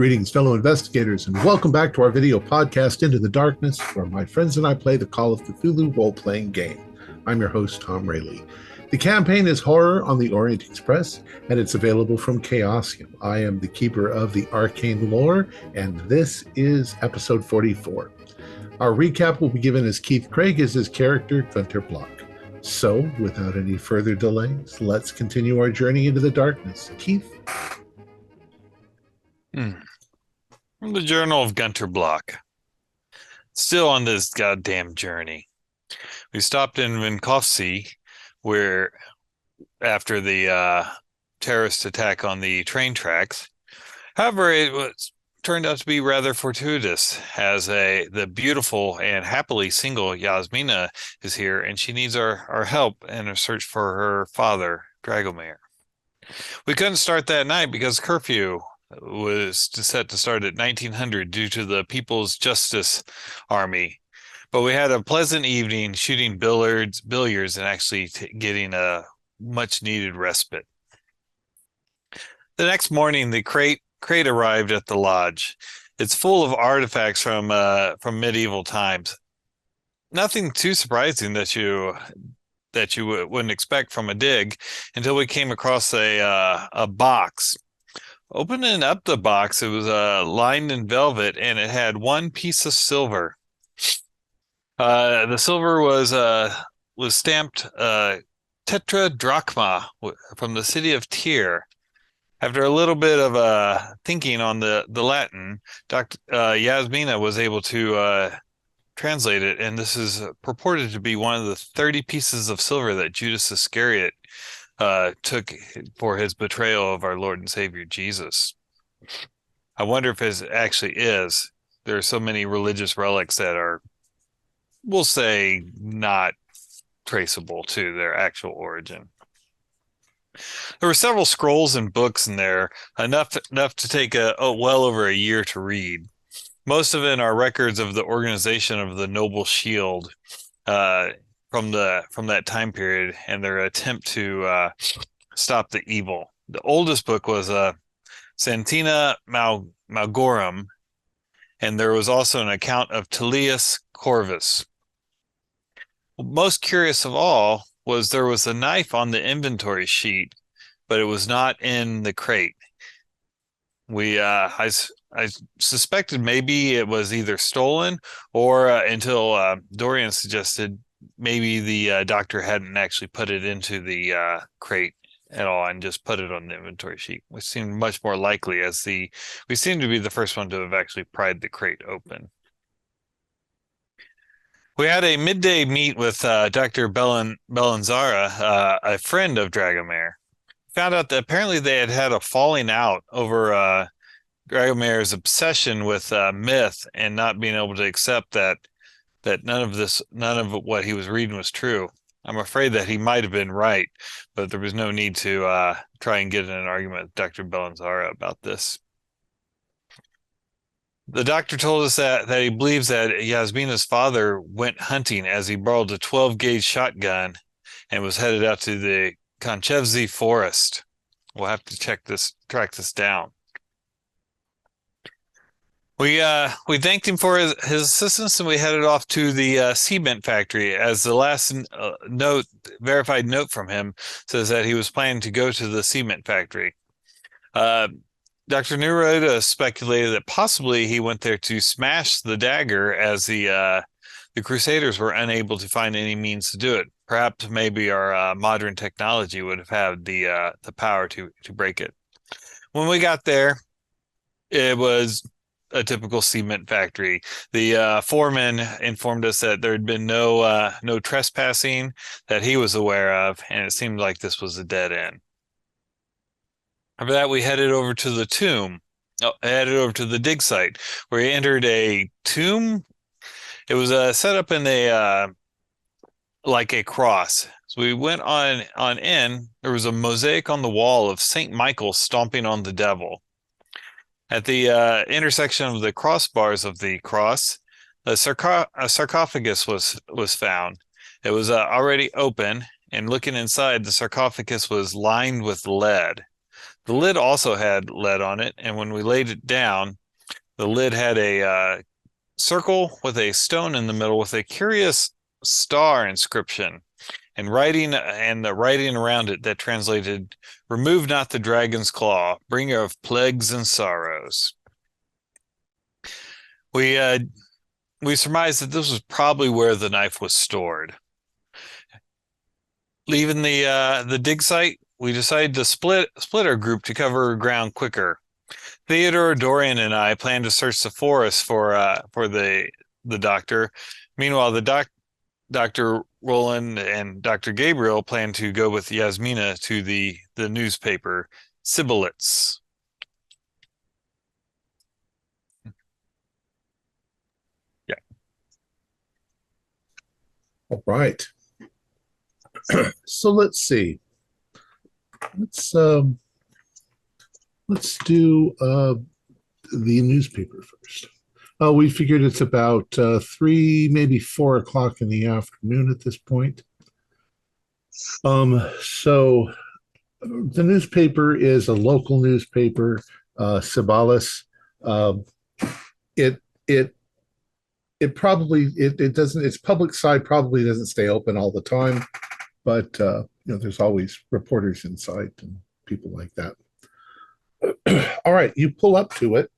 Greetings, fellow investigators, and welcome back to our video podcast, Into the Darkness, where my friends and I play the Call of Cthulhu role-playing game. I'm your host, Tom Rayleigh. The campaign is Horror on the Orient Express, and it's available from Chaosium. I am the keeper of the arcane lore, and this is episode 44. Our recap will be given as Keith Craig is his character, Gunter Block. So, without any further delays, let's continue our journey into the darkness. Keith? From the Journal of Gunter Block. Still on this goddamn journey. We stopped in Vincovci, where after the terrorist attack on the train tracks. However, turned out to be rather fortuitous, as the beautiful and happily single Yasmina is here, and she needs our help in her search for her father, Dragomir. We couldn't start that night because curfew was set to start at 1900 due to the People's Justice Army. But we had a pleasant evening shooting billiards and actually getting a much needed respite. The next morning, the crate arrived at the lodge. It's full of artifacts from medieval times. Nothing too surprising that you wouldn't expect from a dig until we came across a box. Opening up the box, it was lined in velvet, and it had one piece of silver. The silver was stamped tetradrachma from the city of Tyr. After a little bit of thinking on the Latin, Dr. Yasmina was able to translate it, and this is purported to be one of the 30 pieces of silver that Judas Iscariot took for his betrayal of our Lord and Savior Jesus. I wonder if it actually is. There are so many religious relics that are, we'll say, not traceable to their actual origin. There were several scrolls and books in there, enough to take well over a year to read. Most of it are records of the organization of the Noble Shield, from that time period and their attempt to stop the evil. The oldest book was Santina Malgorum, and there was also an account of Tullius Corvus. Most curious of all was there was a knife on the inventory sheet, but it was not in the crate. I suspected maybe it was either stolen or until Dorian suggested maybe the doctor hadn't actually put it into the crate at all and just put it on the inventory sheet, which seemed much more likely, as we seemed to be the first one to have actually pried the crate open. We had a midday meet with Dr. Bellanzara, a friend of Dragomir. Found out that apparently they had a falling out over Dragomir's obsession with myth and not being able to accept that none of what he was reading was true. I'm afraid that he might have been right, but there was no need to try and get in an argument with Dr. Bellanzara about this. The doctor told us that he believes that Yasmina's father went hunting as he borrowed a 12-gauge shotgun and was headed out to the Konchevsky forest. We'll have to track this down. We thanked him for his assistance, and we headed off to the cement factory, as the last verified note from him says that he was planning to go to the cement factory. Dr. Neruda speculated that possibly he went there to smash the dagger, as the Crusaders were unable to find any means to do it. Perhaps maybe our modern technology would have had the power to break it. When we got there, it was a typical cement factory. The foreman informed us that there had been no trespassing that he was aware of, and it seemed like this was a dead end. After that, we headed over to the dig site, where we entered a tomb. It was set up in like a cross. So we went on in. There was a mosaic on the wall of Saint Michael stomping on the devil. At the intersection of the crossbars of the cross, a sarcophagus was found. It was already open, and looking inside, the sarcophagus was lined with lead. The lid also had lead on it, and when we laid it down, the lid had a circle with a stone in the middle with a curious star inscription and the writing around it that translated, "Remove not the dragon's claw, bringer of plagues and sorrows." We surmised that this was probably where the knife was stored. Leaving the dig site, we decided to split our group to cover ground quicker. Theodore, Dorian, and I plan to search the forest for the doctor. Meanwhile, Dr. Roland and Dr. Gabriel plan to go with Yasmina to the newspaper Sibboleths. Yeah. All right. So let's see. Let's do the newspaper first. We figured it's about 3, maybe 4 o'clock in the afternoon at this point. So the newspaper is a local newspaper, Cibalis. It probably it doesn't, its public side probably doesn't stay open all the time, but there's always reporters inside and people like that. All right, you pull up to it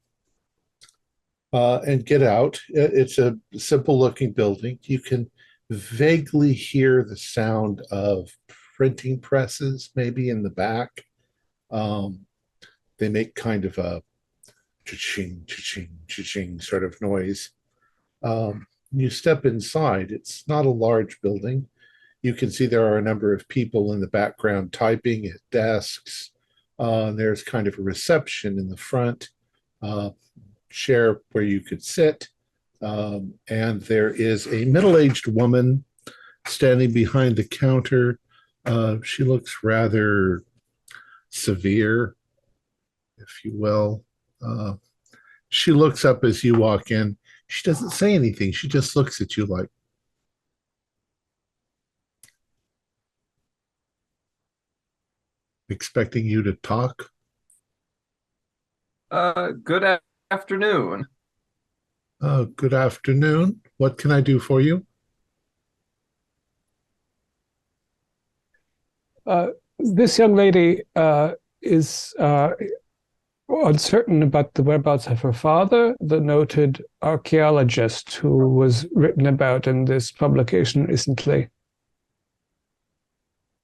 and get out. It's a simple looking building. You can vaguely hear the sound of printing presses maybe in the back. They make kind of a cha-ching, cha-ching, cha-ching sort of noise. You step inside. It's not a large building. You can see there are a number of people in the background typing at desks. There's kind of a reception in the front, chair where you could sit. And there is a middle-aged woman standing behind the counter. She looks rather severe, if you will. She looks up as you walk in. She doesn't say anything. She just looks at you like, expecting you to talk. Good afternoon. Good afternoon. What can I do for you? This young lady is uncertain about the whereabouts of her father, the noted archaeologist who was written about in this publication recently.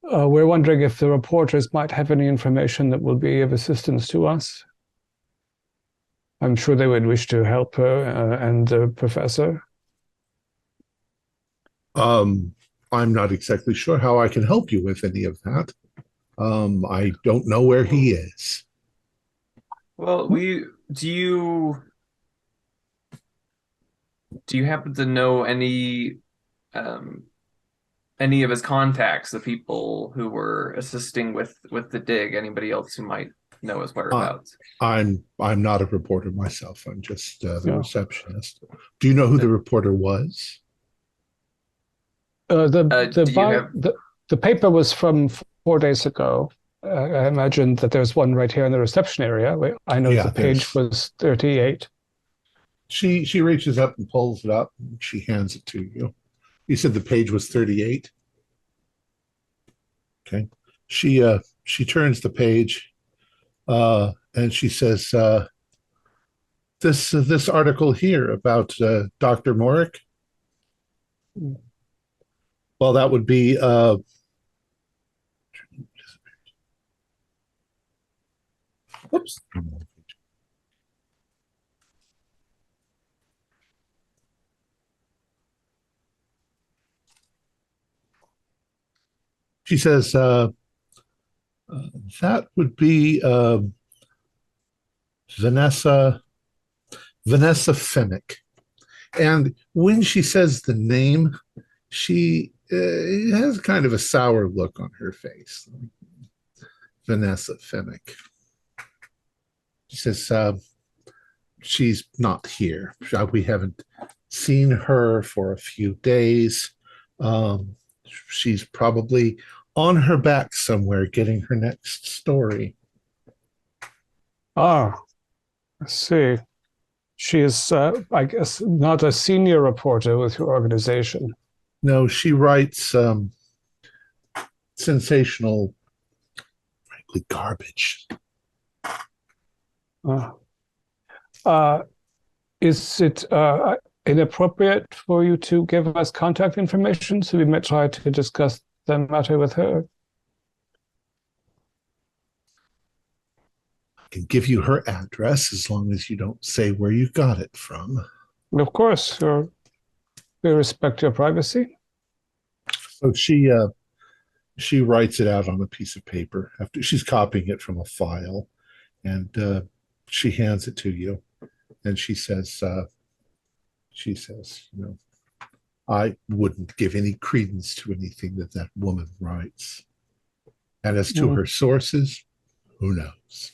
We're wondering if the reporters might have any information that will be of assistance to us. I'm sure they would wish to help her and the professor. I'm not exactly sure how I can help you with any of that. I don't know where he is. Well, do you happen to know any of his contacts, the people who were assisting with the dig? Anybody else who might know his whereabouts? I'm not a reporter myself. I'm just the receptionist. Do you know who the reporter was? The paper was from 4 days ago. I imagine that there's one right here in the reception area. I know the page was 38. She reaches up and pulls it up, and she hands it to you. You said the page was 38? Okay. She turns the page, and she says, this article here about Dr. Morick. Well, that would be oops. She says that would be Vanessa Fennick. And when she says the name, she has kind of a sour look on her face. Vanessa Fennick. She says she's not here. We haven't seen her for a few days. She's probably on her back somewhere getting her next story. Ah, I see. She is, I guess, not a senior reporter with your organization. No, she writes sensational, frankly, garbage. Uh, uh, is it inappropriate for you to give us contact information so we might try to discuss the matter with her? I can give you her address as long as you don't say where you got it from. Of course, we respect your privacy. So she writes it out on a piece of paper after she's copying it from a file, and she hands it to you, and she says, you know, I wouldn't give any credence to anything that woman writes. And as to her sources, who knows?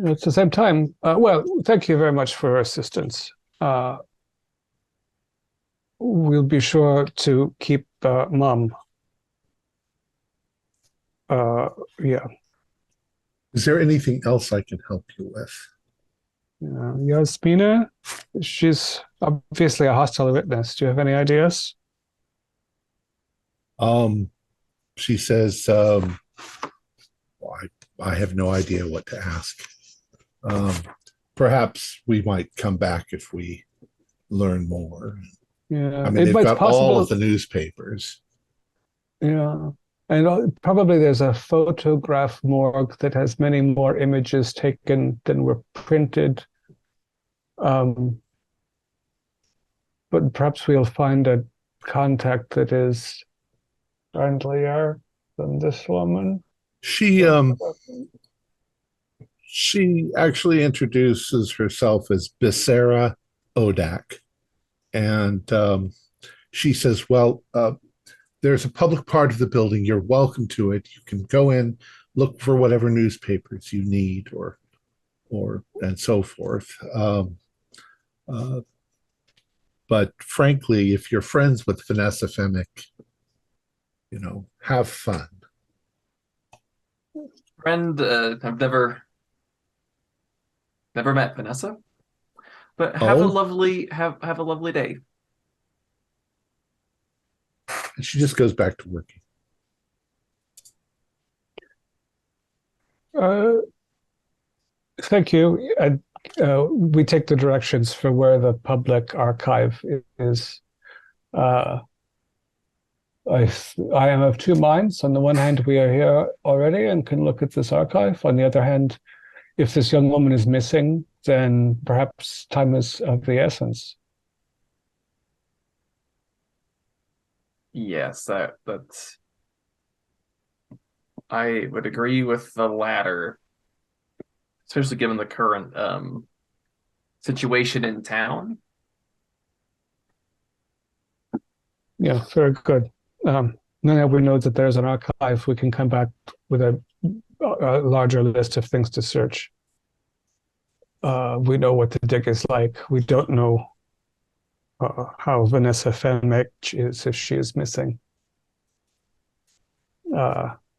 At the same time, well, thank you very much for your assistance. We'll be sure to keep Mom. Yeah. Is there anything else I can help you with? Yasmina, she's obviously a hostile witness. Do you have any ideas? She says, I have no idea what to ask. Perhaps we might come back if we learn more. Yeah, I mean, they've got all of the newspapers. Yeah, and probably there's a photograph morgue that has many more images taken than were printed. But perhaps we'll find a contact that is friendlier than this woman. She actually introduces herself as Becerra Odak. And she says, well, there's a public part of the building. You're welcome to it. You can go in, look for whatever newspapers you need or and so forth. But frankly, if you're friends with Vanessa Femick, you know, have fun. Friend, I've never met Vanessa, but have a lovely day. And she just goes back to working. Thank you. We take the directions for where the public archive is. I am of two minds. On the one hand, we are here already and can look at this archive. On the other hand, if this young woman is missing, then perhaps time is of the essence. Yes, that's. I would agree with the latter, especially given the current situation in town. Yeah, very good. Now that we know that there's an archive, we can come back with a larger list of things to search. We know what the dig is like. We don't know how Vanessa Femick is if she is missing.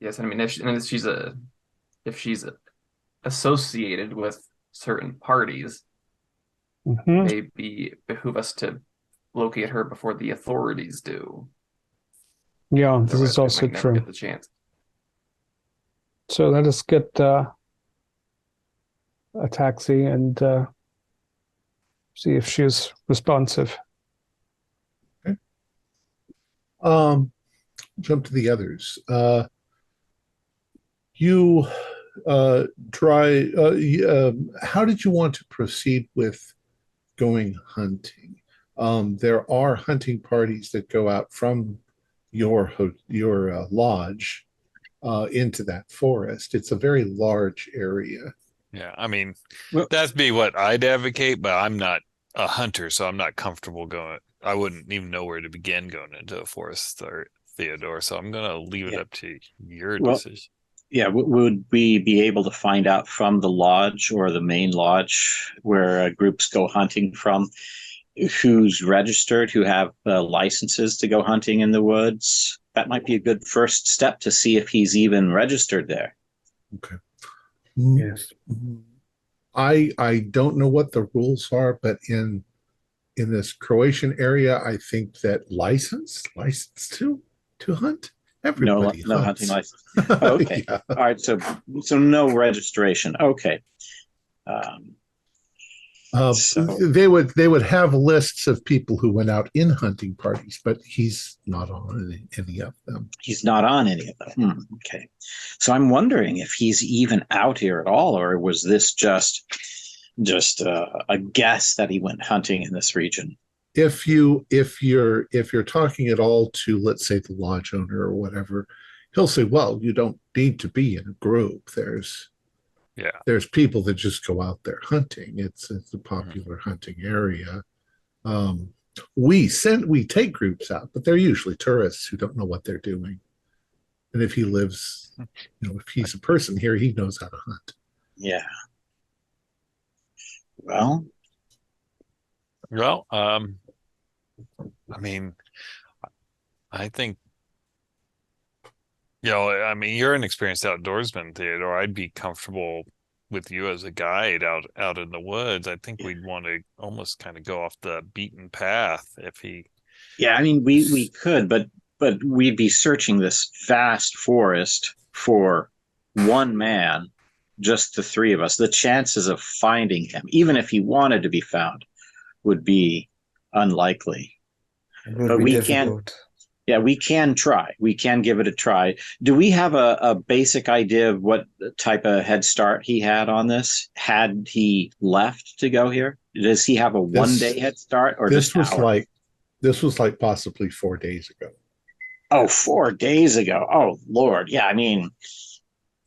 Yes, I mean if she's associated with certain parties, maybe behoove us to locate her before the authorities do. Yeah, this is also true. Get the chance. So let us get a taxi and see if she's responsive. Okay. Jump to the others. You try. How did you want to proceed with going hunting? There are hunting parties that go out from your lodge into that forest. It's a very large area. Yeah, I mean, that'd be what I'd advocate, but I'm not a hunter, so I'm not comfortable going. I wouldn't even know where to begin going into a forest, or Theodore. So I'm going to leave it up to your decision. Yeah, would we be able to find out from the lodge or the main lodge where groups go hunting from, who's registered, who have licenses to go hunting in the woods? That might be a good first step to see if he's even registered there. Okay. Yes. I don't know what the rules are, but in this Croatian area, I think that license to hunt. Everybody No hunts. hunting license. Oh, okay. Yeah. All right. So no registration. Okay. So They would have lists of people who went out in hunting parties, but he's not on any of them. he's not on any of them. Okay. So I'm wondering if he's even out here at all, or was this just a guess that he went hunting in this region? If you're talking at all to, let's say, the lodge owner or whatever, he'll say, well, you don't need to be in a group. There's people that just go out there hunting. It's a popular hunting area. We take groups out, but they're usually tourists who don't know what they're doing. And if he lives, if he's a person here, he knows how to hunt. Yeah. Well, I mean, I think, you're an experienced outdoorsman, Theodore. I'd be comfortable with you as a guide out in the woods. I think we'd want to almost kind of go off the beaten path if he. Yeah, I mean, we could, but we'd be searching this vast forest for one man, just the three of us. The chances of finding him, even if he wanted to be found, would be unlikely. But we can. Yeah, we can try. We can give it a try. Do we have a basic idea of what type of head start he had on this? Had he left to go here? Does he have a 1 day head start, or this was hours? This was like possibly 4 days ago. Oh, 4 days ago. Oh, Lord. Yeah, I mean,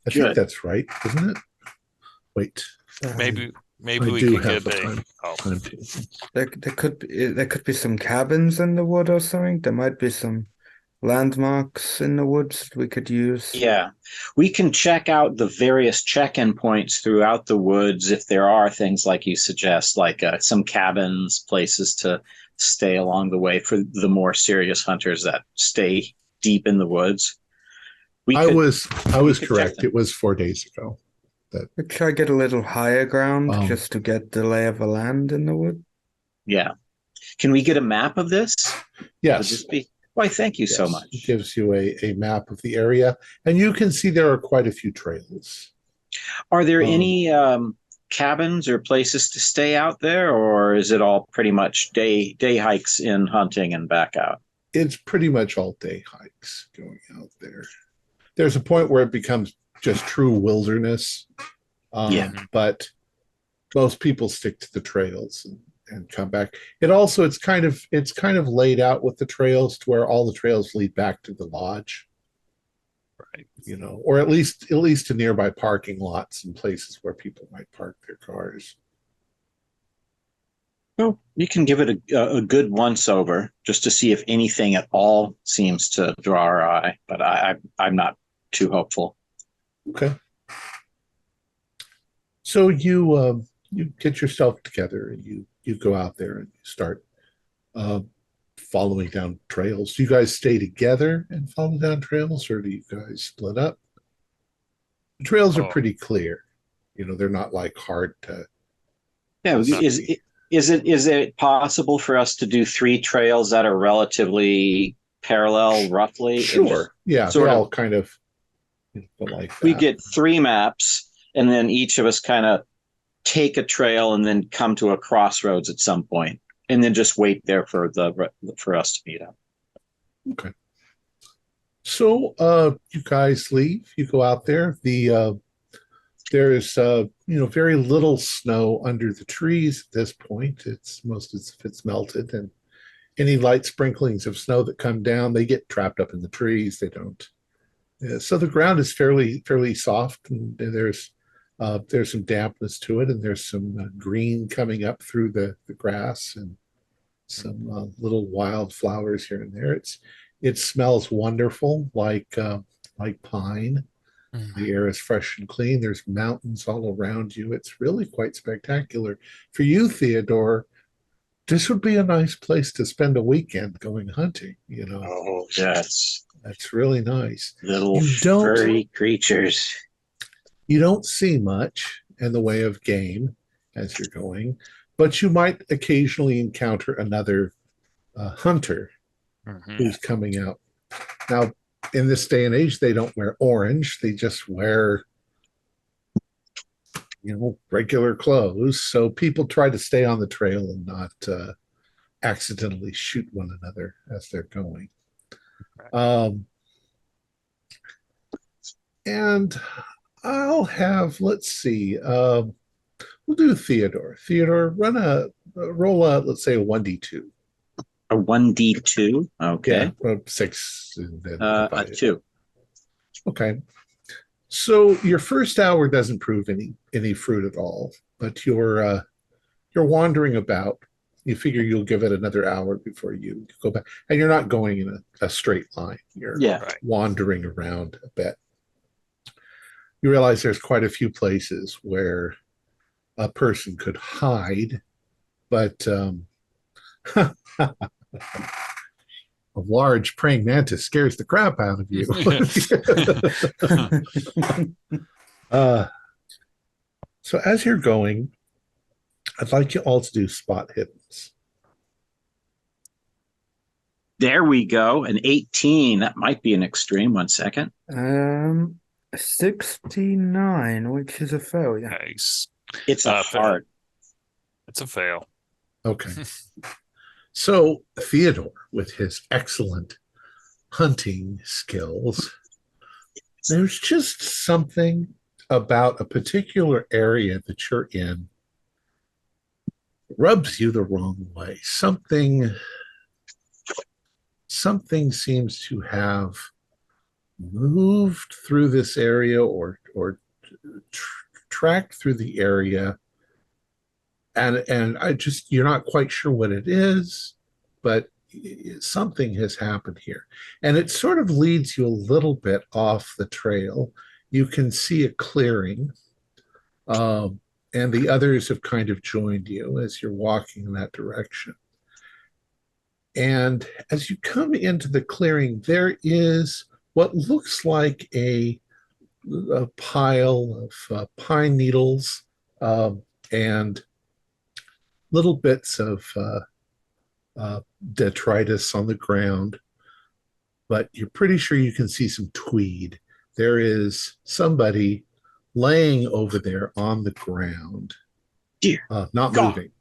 I think that's right, isn't it? Wait. Maybe I we do could have get the time to. There could be some cabins in the wood or something. There might be some landmarks in the woods we could use. Yeah, we can check out the various check-in points throughout the woods if there are things like you suggest, like some cabins, places to stay along the way for the more serious hunters that stay deep in the woods. I was correct. It was 4 days ago. We try get a little higher ground just to get the lay of the land in the wood. Yeah. Can we get a map of this? Yes. Why, thank you so much. It gives you a map of the area, and you can see there are quite a few trails. Are there any cabins or places to stay out there, or is it all pretty much day hikes in hunting and back out? It's pretty much all day hikes going out there. There's a point where it becomes just true wilderness. But most people stick to the trails and come back. It's kind of laid out with the trails to where all the trails lead back to the lodge. Right. Or at least to nearby parking lots and places where people might park their cars. Well, you can give it a good once over just to see if anything at all seems to draw our eye, but I'm not too hopeful. Okay. So you get yourself together and you go out there and you start following down trails. Do you guys stay together and follow down trails, or do you guys split up? The trails are pretty clear. They're not like hard to. Yeah. Is it possible for us to do 3 trails that are relatively parallel, roughly? Sure. Yeah. They're all kind of. Like that. We get 3 maps, and then each of us kind of take a trail and then come to a crossroads at some point, and then just wait there for us to meet up. Okay. So you guys leave. You go out there. There's very little snow under the trees at this point. It's most as if it's melted, and any light sprinklings of snow that come down, they get trapped up in the trees. They don't. So the ground is fairly soft, and there's some dampness to it, and there's some green coming up through the grass, and some little wild flowers here and there. It smells wonderful, like pine. Mm-hmm. The air is fresh and clean. There's mountains all around you. It's really quite spectacular. For you, Theodore, this would be a nice place to spend a weekend going hunting. Oh, yes. That's really nice. Little furry creatures. You don't see much in the way of game as you're going, but you might occasionally encounter another hunter who's coming out. Now, in this day and age, they don't wear orange. They just wear, regular clothes. So people try to stay on the trail and not accidentally shoot one another as they're going. And I'll have, let's see, we'll do Theodore. Theodore, roll a, let's say a 1d2. A 1d2? Okay. Yeah, 6. And then A 2. Okay. So your first hour doesn't prove any fruit at all, but you're wandering about. You figure you'll give it another hour before you go back. And you're not going in a straight line. You're wandering around a bit. You realize there's quite a few places where a person could hide, but a large praying mantis scares the crap out of you. So as you're going, I'd like you all to do spot hiddens. There we go. An 18. That might be an extreme. 1 second. 69, which is a failure. Nice. It's a hard. It's a fail. Okay. So Theodore, with his excellent hunting skills, there's just something about a particular area that you're in rubs you the wrong way. Something seems to have moved through this area or tracked through the area, and you're not quite sure what it is, but something has happened here, and it sort of leads you a little bit off the trail. You can see a clearing, and the others have kind of joined you as you're walking in that direction. And as you come into the clearing, there is what looks like a pile of pine needles and little bits of detritus on the ground, but you're pretty sure you can see some tweed. There is somebody laying over there on the ground, not moving.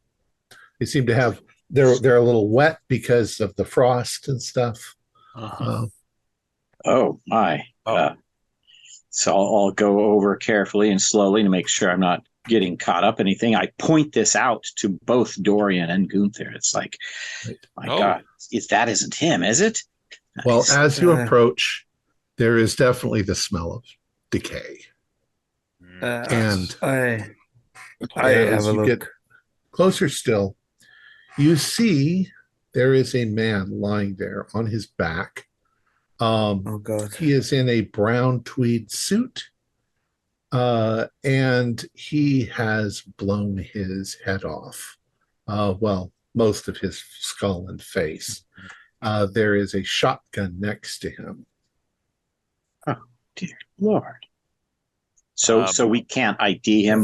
They seem to have, they're a little wet because of the frost and stuff. Oh my. So I'll go over carefully and slowly to make sure I'm not getting caught up in anything. I point this out to both Dorian and Gunther. It's like, my God, isn't him, is it? Well, as you approach, there is definitely the smell of decay. And I have a look. Get closer still, you see there is a man lying there on his back. Oh God! He is in a brown tweed suit, and he has blown his head off. Well, most of his skull and face. There is a shotgun next to him. Oh dear Lord! So we can't ID him,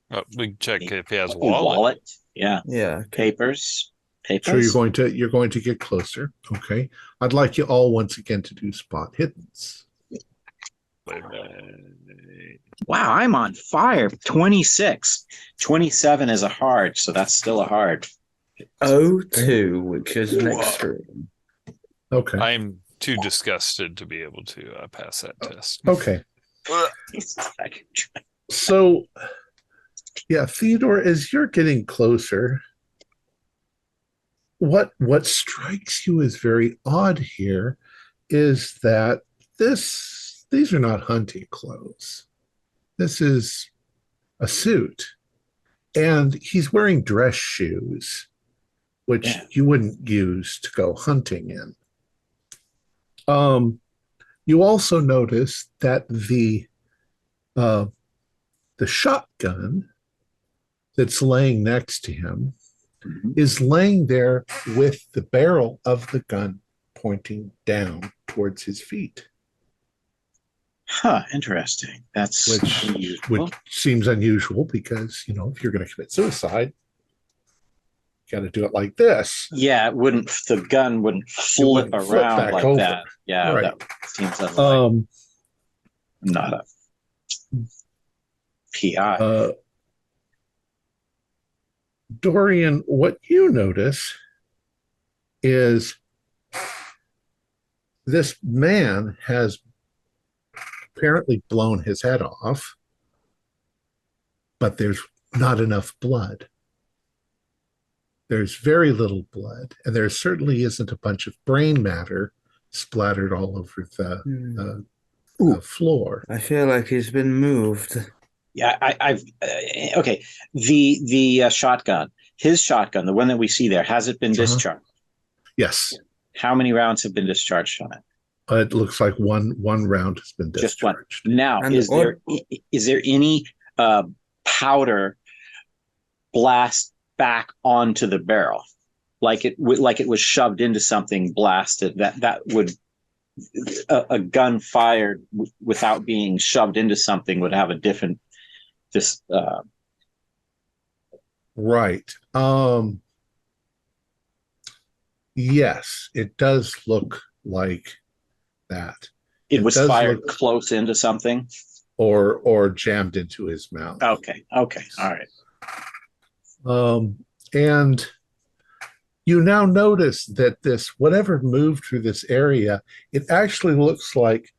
but we can check if he has a wallet. Yeah. Papers. So you're going to get closer. Okay. I'd like you all once again to do spot hiddens. Wow, I'm on fire. 26. 27 is a hard, so that's still a hard. 02, which is an extreme. Okay. I'm too disgusted to be able to pass that test. Okay. So, yeah, Theodore, as you're getting closer, what strikes you as very odd here is that these are not hunting clothes. This is a suit, and he's wearing dress shoes, which you wouldn't use to go hunting in. You also notice that the shotgun that's laying next to him is laying there with the barrel of the gun pointing down towards his feet. Huh, interesting. That's which unusual. seems unusual because, you know, if you're going to commit suicide, you got to do it like this. Yeah, the gun wouldn't flip around like over. that. Yeah, right. That seems unlikely. Not a PI. Dorian, what you notice is this man has apparently blown his head off, but there's not enough blood. There's very little blood, and there certainly isn't a bunch of brain matter splattered all over the floor. I feel like he's been moved. Yeah, okay. The shotgun, his shotgun, the one that we see there, has it been discharged? Yes. How many rounds have been discharged on it? It looks like one round has been discharged. Just one. Now, is there any powder blast back onto the barrel, like it was shoved into something, blasted? That would a gun fired without being shoved into something would have a different right. Yes, it does look like that. It was fired close into something, or jammed into his mouth. Okay, all right. And you now notice that this, whatever moved through this area, it actually looks like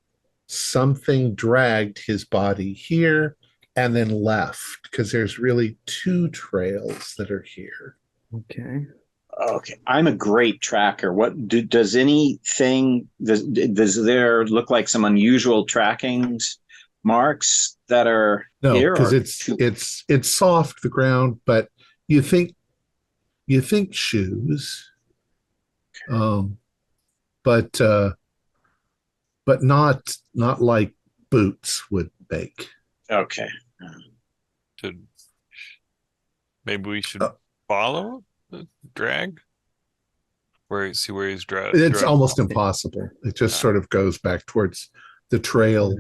something dragged his body here and then left, because there's really two trails that are here. Okay. I'm a great tracker. Does there look like some unusual trackings marks that are here? No, because it's soft, the ground, but you think shoes, but not like boots would make. Okay. Maybe we should follow the drag. Where he's dragged. It's almost impossible. It just sort of goes back towards the trail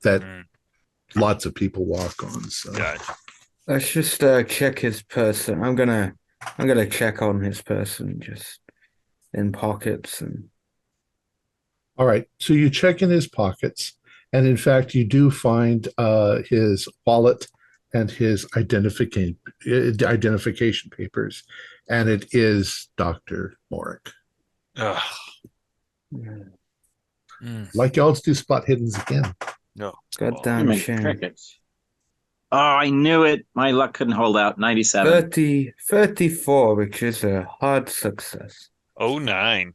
that lots of people walk on. So let's just check his person. I'm gonna check on his person, just in pockets and. All right. So you check in his pockets, and in fact, you do find his wallet and his identification papers, and it is Dr. Morick. Like y'all do spot hiddens again. No. Goddamn shame. Crickets. Oh, I knew it. My luck couldn't hold out. 97. 34, which is a hard success. 09,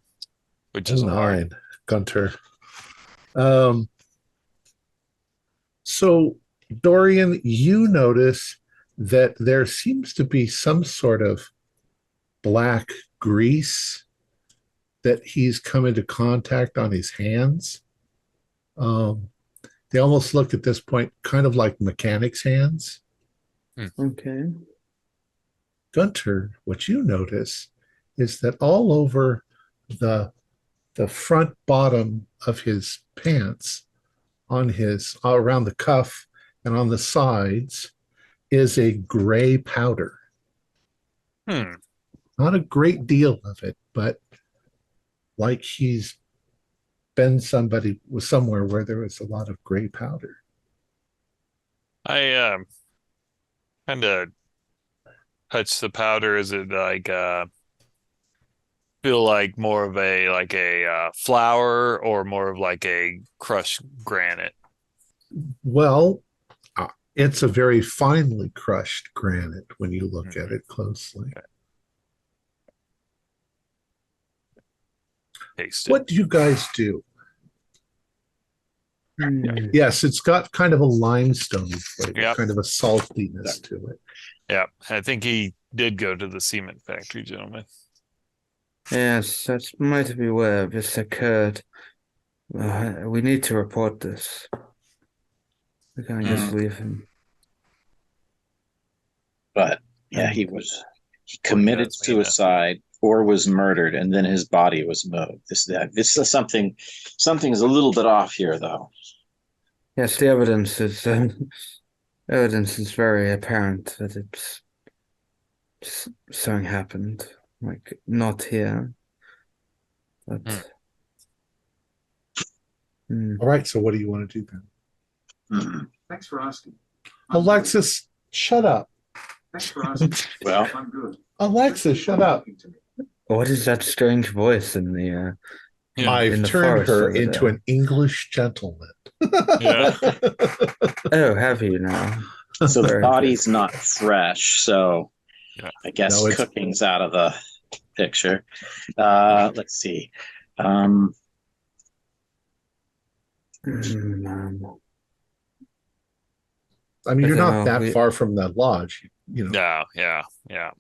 which is hard. Gunter. So, Dorian, you notice that there seems to be some sort of black grease that he's come into contact on his hands. They almost look at this point kind of like mechanics' hands. Okay. Gunter, what you notice is that all over the front bottom of his pants, on his around the cuff and on the sides, is a gray powder. Not a great deal of it, but like he's been somewhere where there was a lot of gray powder. I kind of touch the powder. Is it like feel like more of a flour or more of like a crushed granite? Well, it's a very finely crushed granite when you look at it closely. Okay. Taste it. What do you guys do? Yes, it's got kind of a limestone flavor, kind of a saltiness to it. Yeah, I think he did go to the cement factory, gentlemen. Yes, that might be where this occurred. We need to report this. We can't just leave him. But yeah, he committed suicide or was murdered, and then his body was moved. This is something's a little bit off here, though. Yes, the evidence is very apparent that something happened. Like not here, but All right, so what do you want to do then? Thanks for asking. Alexis, shut up. Thanks for asking. Well, I'm good. Alexis, shut up. what is that strange voice in the Yeah. I've in the turned forest her over into there? an English gentleman. Yeah. Oh, have you now? so the Very body's not fresh, so Yeah. I guess No, it's- cooking's out of the picture. Let's see. Um, I mean, I you're don't not know, that far from the lodge. You know, Yeah.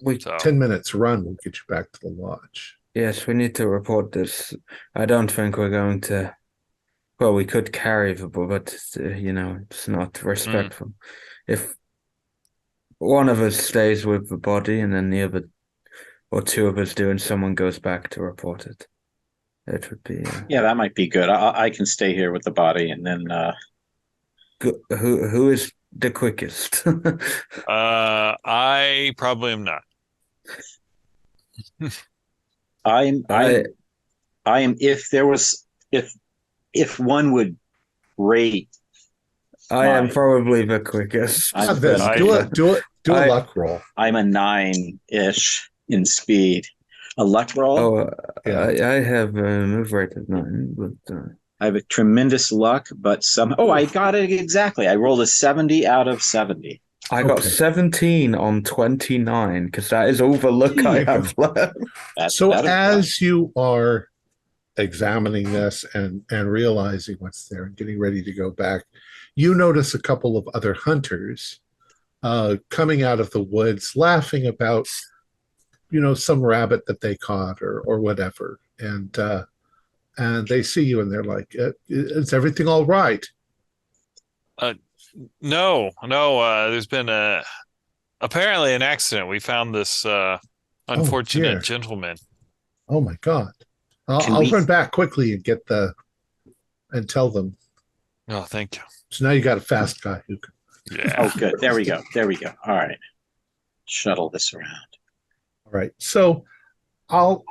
we So 10 minutes run will get you back to the lodge. Yes, we need to report this. I don't think we're going to. Well, we could carry the ball, but it's not respectful. If one of us stays with the body and then the other, or two of us do, and someone goes back to report it, it would be. Yeah, that might be good. I can stay here with the body, and then Who is the quickest? I probably am not. I am. If one would rate, I am Fine. probably the quickest. I'm This. I- Do a I- luck roll. I'm a 9-ish in speed. A luck roll. Oh, Yeah. I have a move rate of 9, but I have a tremendous luck, but I got it exactly. I rolled a 70 out of 70. I got Okay. 17 on 29 because that is all the luck I have left. So That is as you are examining this and realizing what's there and getting ready to go back, you notice a couple of other hunters coming out of the woods, laughing about, some rabbit that they caught or whatever, and they see you and they're like, "Is everything all right?" No. There's been apparently an accident. We found this unfortunate dear. gentleman. Oh my God! Can I'll we- run back quickly and and tell them. Oh, thank you. So now you got a fast guy who can. Yeah. Oh, good. There we go. All right. Shuttle this around. All right. So I'll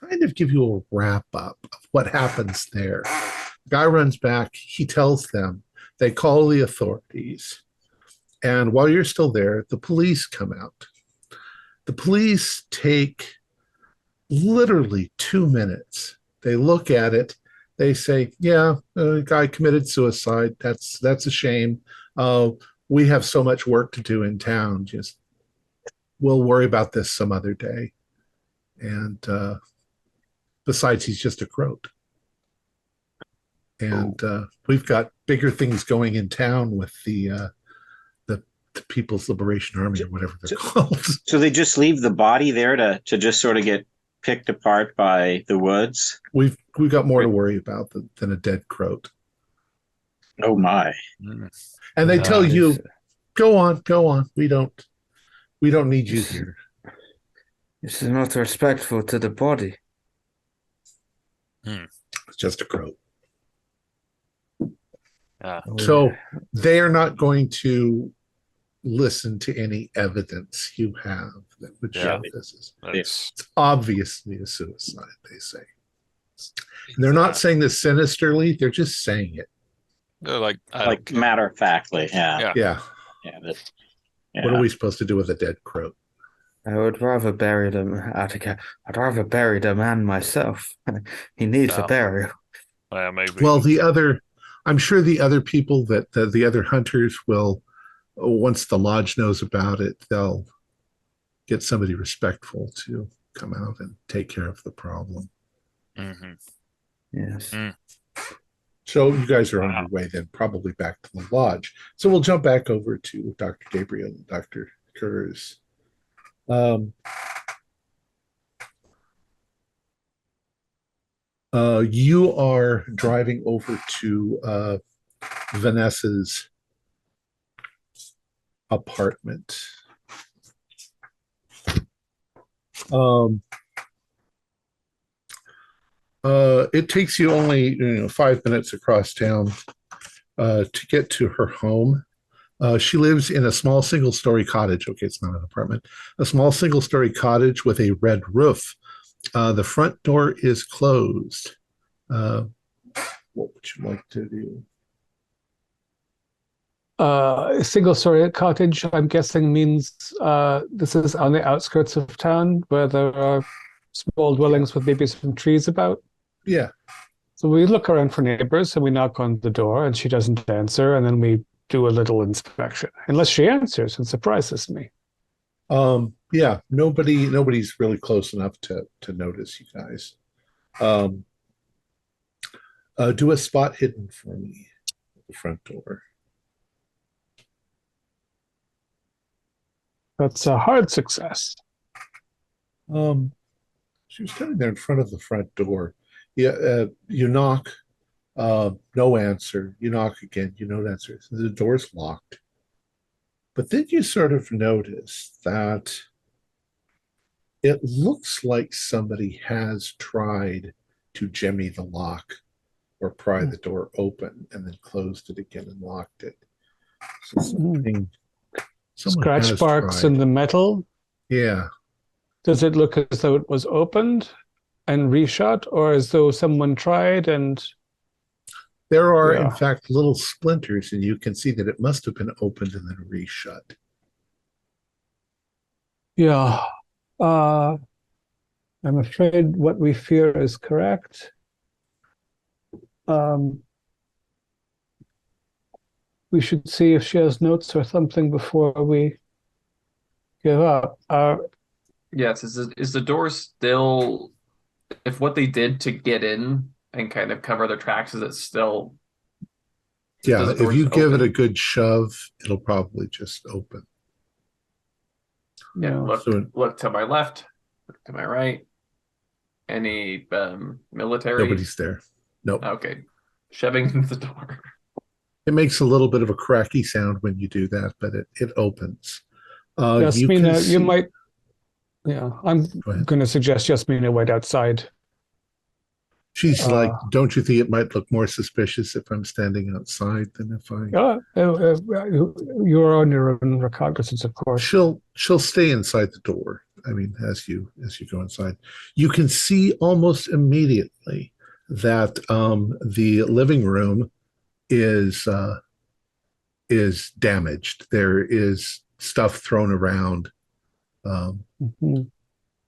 kind of give you a wrap up of what happens there. Guy runs back. He tells them. They call the authorities. And while you're still there, the police come out. The police take literally 2 minutes. They look at it. They say, "Yeah, the guy committed suicide. That's a shame. We have so much work to do in town. We'll worry about this some other day." And besides, he's just a croat. And we've got bigger things going in town with the People's Liberation Army or whatever they're called. So they just leave the body there to just sort of get picked apart by the woods. We've got more to worry about than a dead croat. Oh my! And they tell you, It's- go on. We don't need you here. This is not respectful to the body. It's just a croat. Oh, So they are not going to listen to any evidence you have that would show this is. That's It's obviously a suicide, they say. And they're not saying this sinisterly, they're just saying it. they're like Like matter of factly, yeah. Yeah. Yeah. What are we supposed to do with a dead croat? I would rather bury them, Attica. I'd rather bury the man myself. He needs a Oh. burial. maybe. Well, I'm sure the other people that the other hunters will, once the lodge knows about it, they'll get somebody respectful to come out and take care of the problem. Mhm. Yes. So you guys are on your way then, probably back to the lodge. So we'll jump back over to Dr. Gabriel and Dr. Kurz. You are driving over to Vanessa's apartment. It takes you only 5 minutes across town to get to her home. She lives in a small single-story cottage. Okay, it's not an apartment. A small single-story cottage with a red roof. The front door is closed. What would you like to do? A single-story cottage, I'm guessing, means this is on the outskirts of town where there are small dwellings with maybe some trees about. Yeah. So we look around for neighbors and we knock on the door and she doesn't answer, and then we do a little inspection. Unless she answers and surprises me. Yeah, nobody's really close enough to notice you guys. Do a spot hidden for me at the front door. That's a hard success. She was standing there in front of the front door. Yeah, you knock, no answer. You knock again, you no answer. The door's locked. But then you sort of notice that it looks like somebody has tried to jimmy the lock or pry the door open and then closed it again and locked it. So someone Scratch has marks tried. in the metal. Yeah. Does it look as though it was opened and reshut, or as though someone tried and... There are, Yeah. in fact, little splinters, and you can see that it must have been opened and then reshut. Yeah. I'm afraid what we fear is correct. We should see if she has notes or something before we give up. Yes, is the door still, if what they did to get in and kind of cover their tracks, is it still... Yeah, does the if door you just give it open? a good shove, it'll probably just open. Yeah, Yeah. look to my left, look to my right. Any military? Nobody's there. Nope. Okay. Shoving into the door. It makes a little bit of a cracky sound when you do that, but it opens. Yasmina, you see- might... Yeah, I'm Go ahead. going to suggest Yasmina wait outside. She's like, don't you think it might look more suspicious if I'm standing outside than if I... You're on your own recognizance, of course. She'll stay inside the door. I mean, as you go inside, you can see almost immediately that the living room is damaged. There is stuff thrown around, Mhm.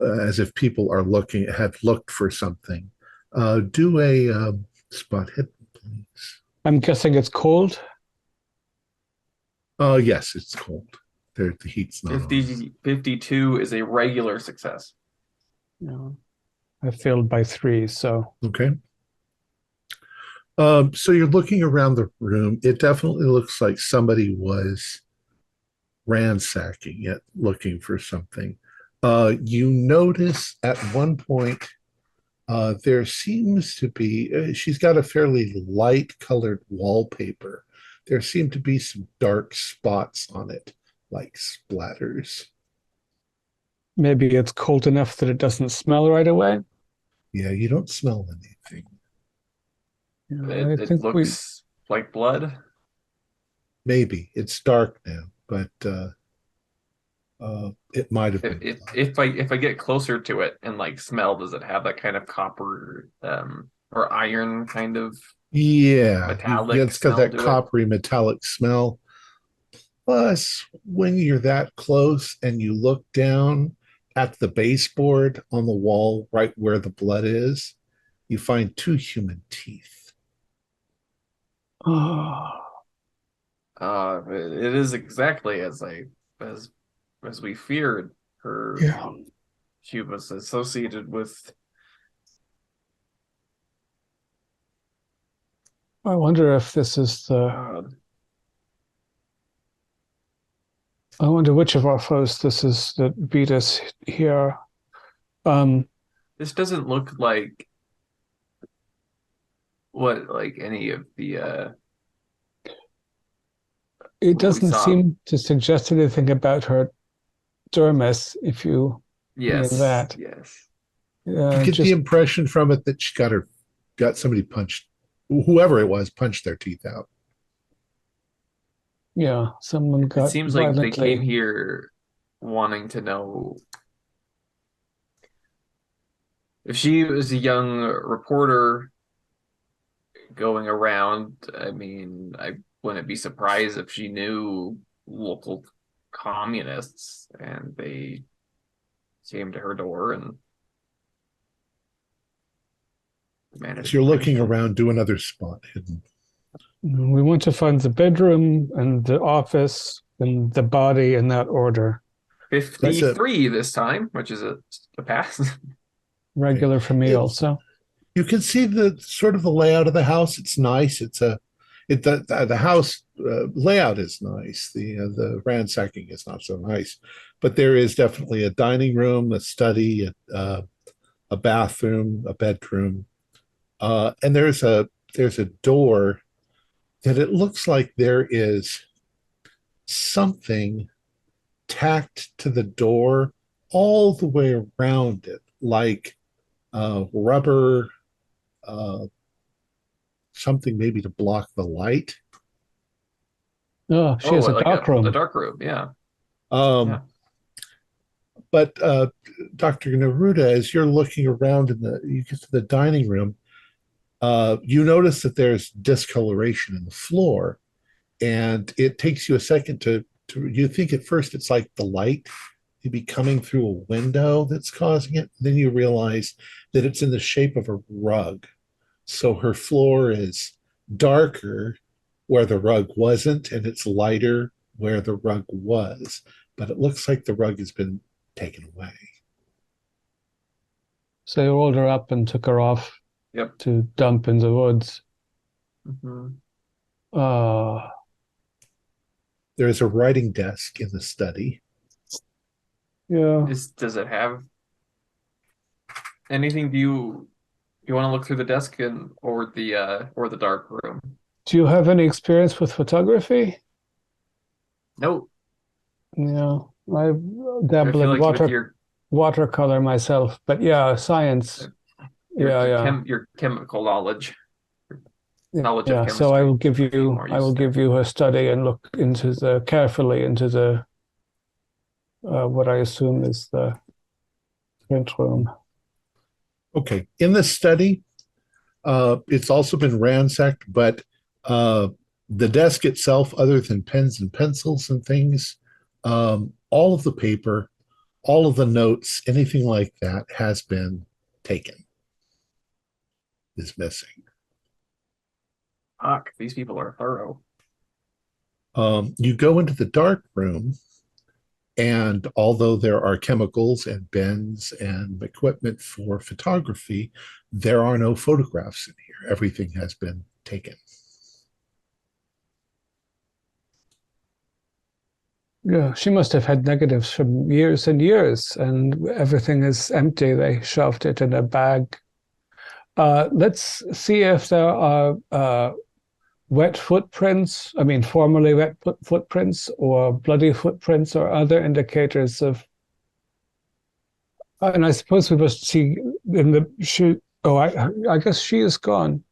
as if people have looked for something. Do a spot hidden, please. I'm guessing it's cold. Yes, it's cold. The heat's not on. 52 is a regular success. Yeah. I failed by 3, so... Okay. So you're looking around the room. It definitely looks like somebody was ransacking it, looking for something. You notice at one point there seems to be, she's got a fairly light colored wallpaper. There seem to be some dark spots on it, like splatters. Maybe it's cold enough that it doesn't smell right away. Yeah, you don't smell anything. I It think looks like blood. Maybe it's dark now, but it might have been. If I get closer to it and like smell, does it have that kind of copper or iron kind of? Yeah, Metallic it's got smell that to it. coppery metallic smell. Plus, when you're that close and you look down at the baseboard on the wall, right where the blood is, you find 2 human teeth. It is exactly as we feared. Yeah. She was associated with. I wonder if this is the... I wonder which of our foes this is that beat us here. This doesn't look like any of the It we doesn't saw. seem to suggest anything about her dermis, if you yes mean that. yes You get the impression from it that she got somebody punched, whoever it was, punched their teeth out. Yeah, someone It got seems like they violently. came here wanting to know if she was a young reporter going around. I mean, I wouldn't be surprised if she knew local communists and they came to her door and managed As you're to looking finish it. around, do another spot hidden. We want to find the bedroom and the office and the body in that order. 53 this time, which is a pass. Regular for me It's- also. You can see the sort of the layout of the house. It's nice. The house layout is nice. The ransacking is not so nice, but there is definitely a dining room, a study, a bathroom, a bedroom, and there's a door that it looks like there is something tacked to the door all the way around it, like rubber, uh, something maybe to block the light. Oh, she has a like dark a room. dark room, yeah. Um, Yeah. But Dr. Neruda, as you're looking around you get to the dining room, you notice that there's discoloration in the floor, and it takes you a second to you think at first it's like the light maybe coming through a window that's causing it. Then you realize that it's in the shape of a rug. So her floor is darker where the rug wasn't, and it's lighter where the rug was. But it looks like the rug has been taken away. So they rolled her up and took her off Yep. to dump in the woods. Mhm. There is a writing desk in the study. Yeah. Does it have anything? Do you want to look through the desk or the dark room? Do you have any experience with photography? No. Yeah, I I dabble feel in like with your watercolor myself, but yeah, science. your chemical knowledge, knowledge of Yeah. chemistry. So I will give would be you more I will useful. give you a study and look carefully into the what I assume is the print room. Okay. In the study, it's also been ransacked, but the desk itself, other than pens and pencils and things, all of the paper, all of the notes, anything like that has been taken, is missing. Fuck, these people are thorough. You go into the dark room, and although there are chemicals and bins and equipment for photography, there are no photographs in here. Everything has been taken. Yeah, she must have had negatives from years and years, and everything is empty. They shoved it in a bag. Let's see if there are wet footprints. I mean, formerly wet footprints or bloody footprints or other indicators of. And I suppose we must see in the she. Oh, I guess she is gone.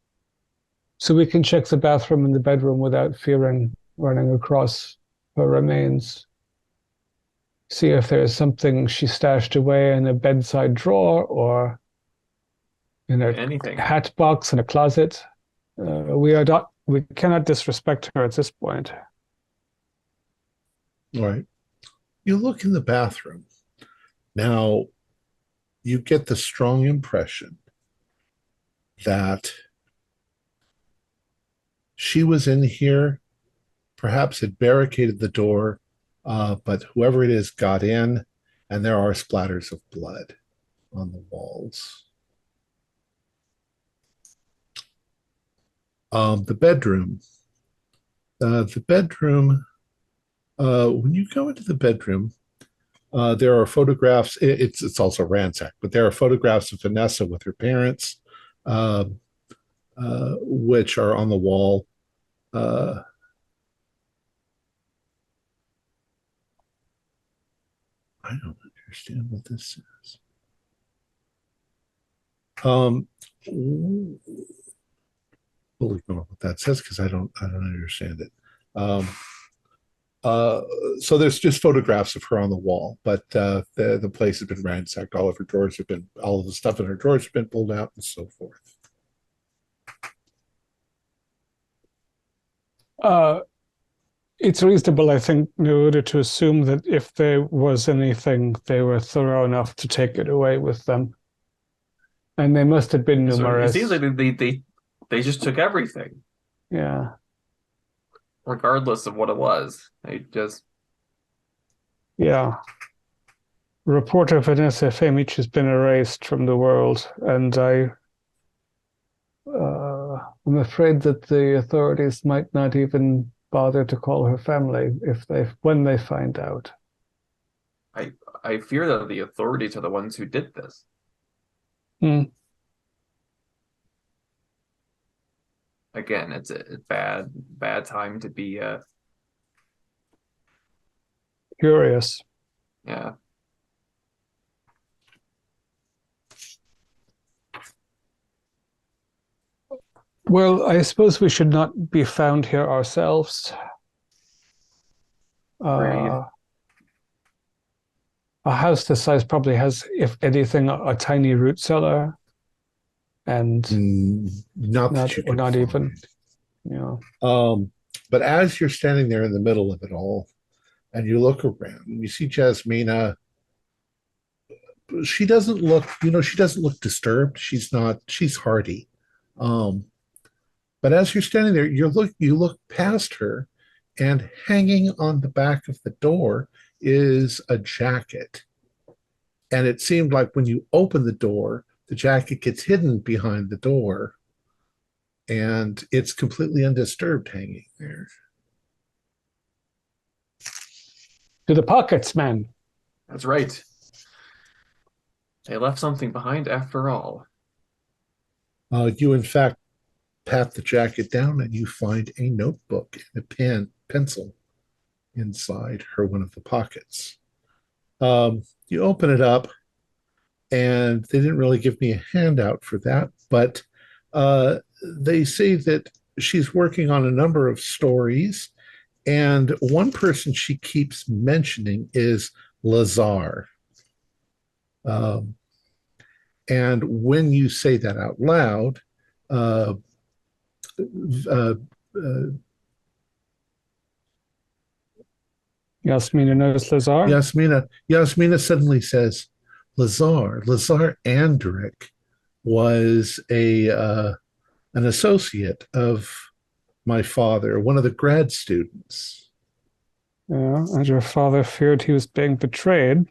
So we can check the bathroom and the bedroom without fearing running across her remains. See if there is something she stashed away in a bedside drawer or in a Anything. hat box in a closet. We cannot disrespect her at this point. All right. You look in the bathroom. Now, you get the strong impression that she was in here, perhaps had barricaded the door, but whoever it is got in, and there are splatters of blood on the walls. The bedroom. When you go into the bedroom, there are photographs. It's also ransacked, but there are photographs of Vanessa with her parents, uh, which are on the wall. I don't understand what this is. Fully know what that says because I don't understand it. So there's just photographs of her on the wall, but the place has been ransacked. All of the stuff in her drawers have been pulled out, and so forth. It's reasonable, I think, Neruda, to assume that if there was anything, they were thorough enough to take it away with them. And they must have been numerous. So it seems like they just took everything. Yeah. Regardless of what it was. They just... Yeah. Reporter Vanessa Femich has been erased from the world, and I'm afraid that the authorities might not even bother to call her family when they find out. I fear that the authorities are the ones who did this. Again, it's a bad time to be curious. Yeah. Well, I suppose we should not be found here ourselves. A house this size probably has, if anything, a tiny root cellar, and not even. But as you're standing there in the middle of it all, and you look around, and you see Jasmina. She doesn't look disturbed. She's hardy. But as you're standing there, you look past her, and hanging on the back of the door is a jacket. And it seemed like when you open the door, the jacket gets hidden behind the door, and it's completely undisturbed hanging there. To the pockets, man. That's right. They left something behind after all. You, in fact, pat the jacket down, and you find a notebook and a pencil inside one of the pockets. You open it up, and they didn't really give me a handout for that, but they say that she's working on a number of stories, and one person she keeps mentioning is Lazar. And when you say that out loud, Yasmina knows Lazar? Yasmina suddenly says, Lazar Andrick was an associate of my father, one of the grad students. Yeah, and your father feared he was being betrayed.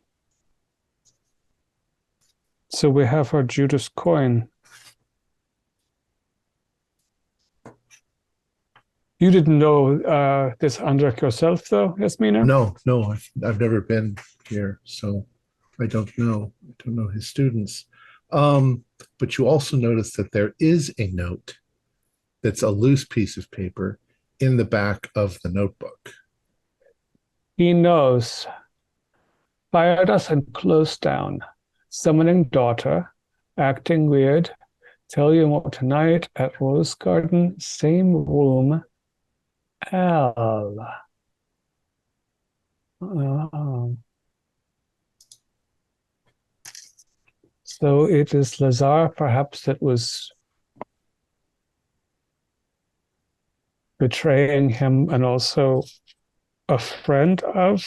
So we have our Judas coin. You didn't know this Andrick yourself, though, Yasmina? No, I've never been here, so I don't know. I don't know his students. But you also notice that there is a note that's a loose piece of paper in the back of the notebook. He knows. Fired us and closed down. Summoning daughter, acting weird. Tell you more tonight at Rose Garden, same room. L. So it is Lazar, perhaps, that was betraying him, and also a friend of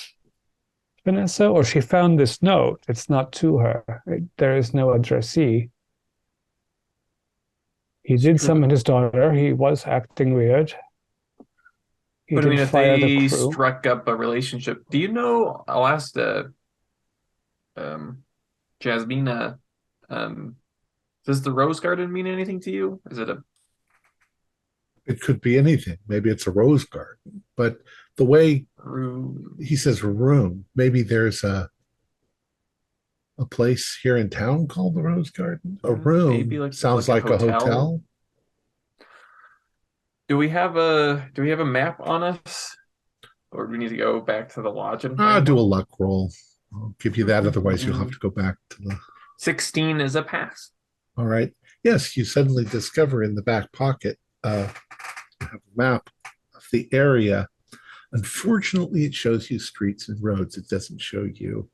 Vanessa, or she found this note. It's not to her. There is no addressee. He did summon his daughter. He was acting weird. But I mean, if they struck up a relationship, do you know? I'll ask Jasmina. Does the Rose Garden mean anything to you? Is it a? It could be anything. Maybe it's a rose garden, but the way he says room, maybe there's a place here in town called the Rose Garden. A room maybe sounds like a hotel. Do we have a map on us, or do we need to go back to the lodge and do a luck roll? I'll give you that. Otherwise, you'll have to go back to the. 16 is a pass. All right. Yes, you suddenly discover in the back pocket you have a map of the area. Unfortunately, it shows you streets and roads. It doesn't show you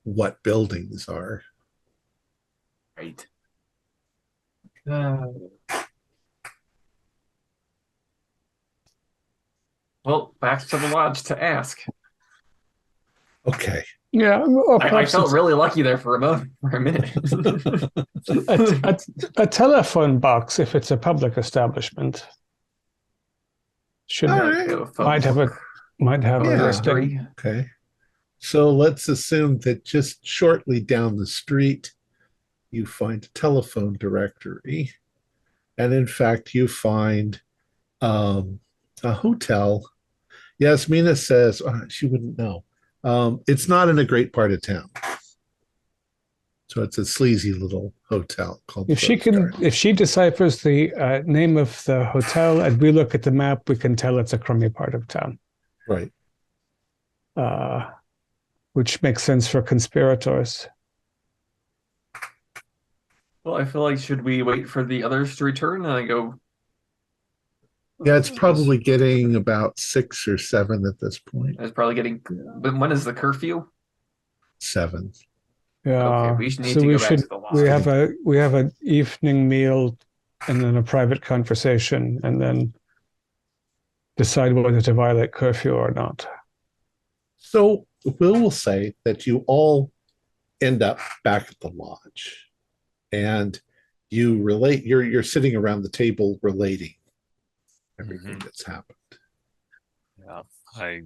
what buildings are. Right. Well, back to the lodge to ask. Okay. Yeah, or I perhaps felt really lucky there for a minute. a telephone box if it's a public establishment. Should All right. might have a Yeah. directory. Okay. So let's assume that just shortly down the street, you find a telephone directory. And in fact, you find a hotel. Yasmina says she wouldn't know. It's not in a great part of town. So it's a sleazy little hotel called. If she deciphers the name of the hotel and we look at the map, we can tell it's a crummy part of town. Right. Which makes sense for conspirators. Well, I feel like should we wait for the others to return and I go? Yeah, it's probably getting about 6 or 7 at this point. It's probably getting. But when is the curfew? 7. Yeah. Okay, we need to go back to the lodge. We have an evening meal and then a private conversation and then decide whether to violate curfew or not. So will say that you all end up back at the lodge, and you relate. You're sitting around the table relating everything that's happened. Yeah, I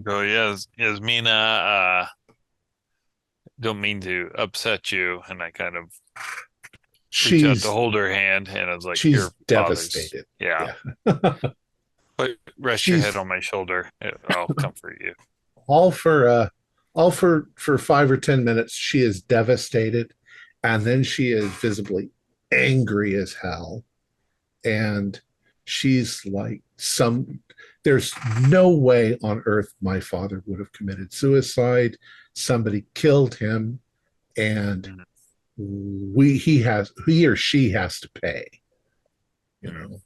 go. Yes, Yasmina. Don't mean to upset you, and I kind of reach out to hold her hand, and I was like, she's "Your devastated." Yeah. But rest your head on my shoulder. I'll comfort you. All for 5 or 10 minutes, she is devastated, and then she is visibly angry as hell, and she's like, there's no way on earth my father would have committed suicide. Somebody killed him, and he or she has to pay. You know.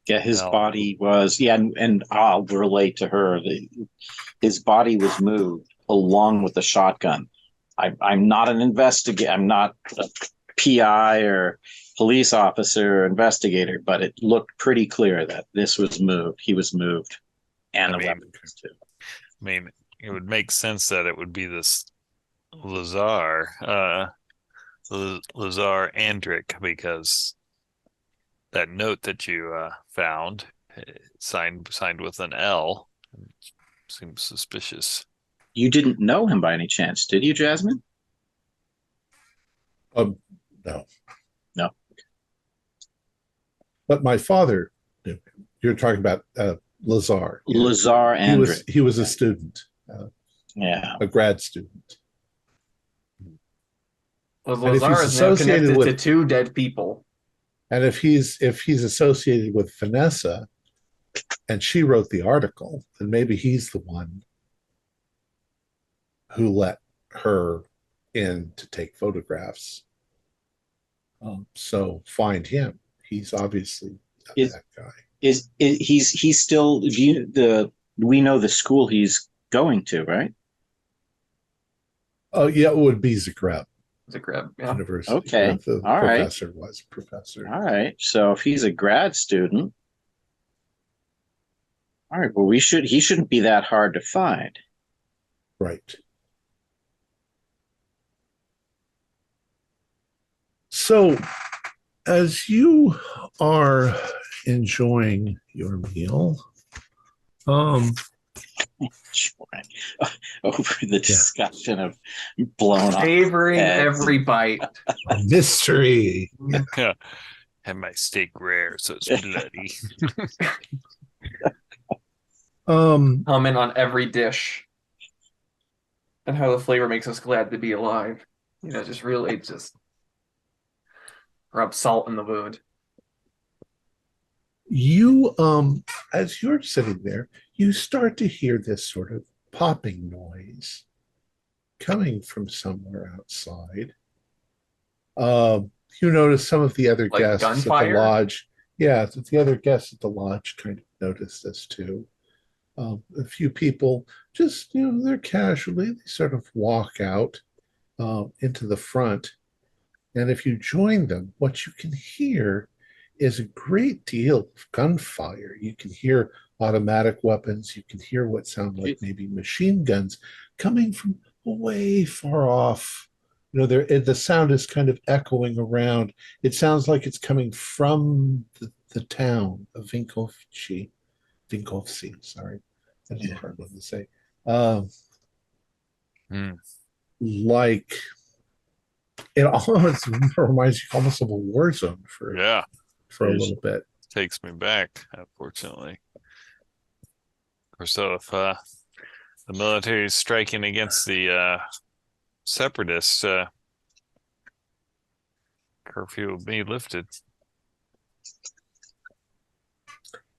Yeah, his body was, and I'll relate to her. His body was moved along with the shotgun. I'm not an investigator. I'm not a PI or police officer or investigator, but it looked pretty clear that this was moved. He was moved, and the weapon was too. I mean, it would make sense that it would be this Lazar Andric, because that note that you found signed with an L seems suspicious. You didn't know him by any chance, did you, Jasmine? No. No. But my father knew him. You're talking about Lazar. Lazar Andric. He was a student. A grad student. Well, Lazar is now connected to 2 dead people. And if he's associated with Vanessa, and she wrote the article, then maybe he's the one who let her in to take photographs. So find him. He's obviously that guy. He's still we know the school he's going to, right? Oh yeah, it would be Zagreb. Yeah. University. Okay. The all professor right. was professor. All right. So if he's a grad student, all right. Well, he shouldn't be that hard to find. Right. So, as you are enjoying your meal, over the discussion of blown savoring every bite. Mystery. Yeah. And my steak rare, so it's bloody. Comment on every dish and how the flavor makes us glad to be alive. You know, just really rub salt in the wound. You, as you're sitting there, you start to hear this sort of popping noise coming from somewhere outside. You notice some of the other guests gunfire? at the lodge. Yeah, the other guests at the lodge kind of notice this too. A few people just, they're casually, they sort of walk out into the front. And if you join them, what you can hear is a great deal of gunfire. You can hear automatic weapons. You can hear what sound like maybe machine guns coming from way far off. The sound is kind of echoing around. It sounds like it's coming from the town of Vincovci. Sorry. That's a hard one to say. Like, it almost reminds you almost of a war zone for a little bit. Takes me back, unfortunately. Or so if the military is striking against the separatists, curfew will be lifted.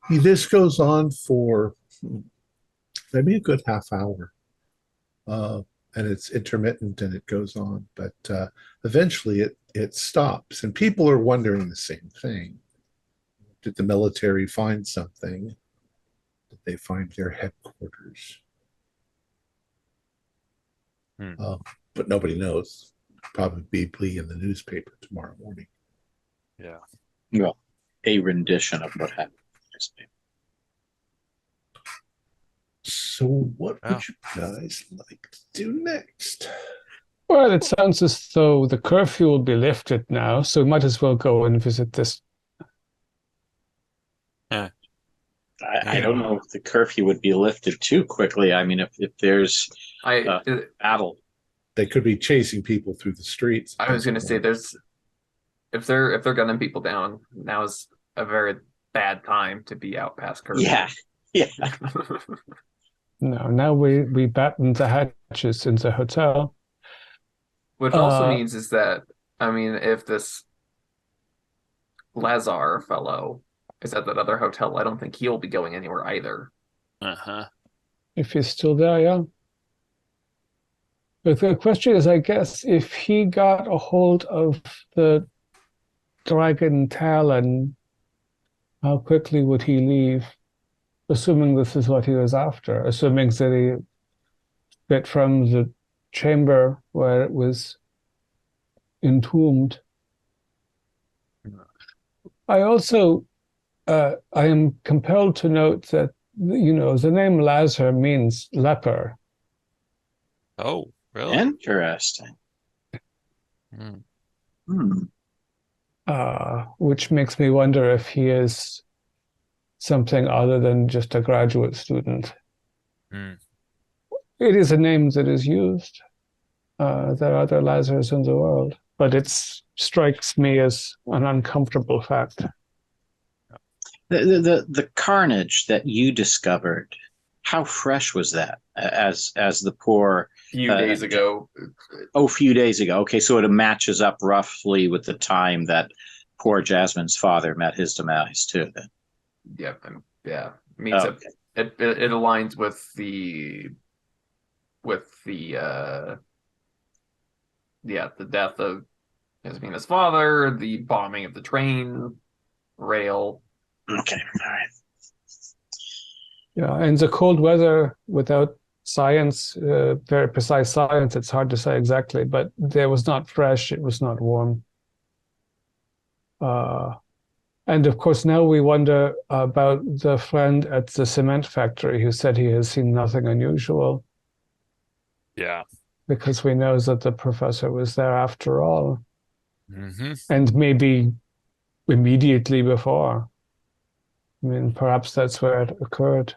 This goes on for maybe a good half hour. And it's intermittent and it goes on, but eventually it stops, and people are wondering the same thing. Did the military find something? Did they find their headquarters? But nobody knows. Probably be in the newspaper tomorrow morning. Yeah. Well, a rendition of what happened. So what would you guys like to do next? Well, it sounds as though the curfew will be lifted now, so we might as well go and visit this. I don't know if the curfew would be lifted too quickly. I mean, if there's a battle, they could be chasing people through the streets. I was going to say, if they're gunning people down, now is a very bad time to be out past curfew. Yeah. No, now we batten the hatches in the hotel. Which also means is that, I mean, if this Lazar fellow is at that other hotel, I don't think he'll be going anywhere either. If he's still there, yeah. But the question is, I guess, if he got a hold of the dragon talon, how quickly would he leave? Assuming this is what he was after, assuming that he bit from the chamber where it was entombed. I also, I am compelled to note that, the name Lazar means leper. Oh, really? Interesting. Which makes me wonder if he is something other than just a graduate student. It is a name that is used. There are other Lazars in the world, but it strikes me as an uncomfortable fact. The carnage that you discovered, how fresh was that? As the poor few days ago. A few days ago. Okay, so it matches up roughly with the time that poor Jasmine's father met his demise too. Then. Yeah. Means it aligns with the death of Jasmine's father, the bombing of the train rail. Okay, all right. Yeah, and the cold weather without science, very precise science, it's hard to say exactly, but it was not fresh, it was not warm. And of course, now we wonder about the friend at the cement factory who said he has seen nothing unusual. Yeah. Because we know that the professor was there after all. And maybe immediately before. I mean, perhaps that's where it occurred.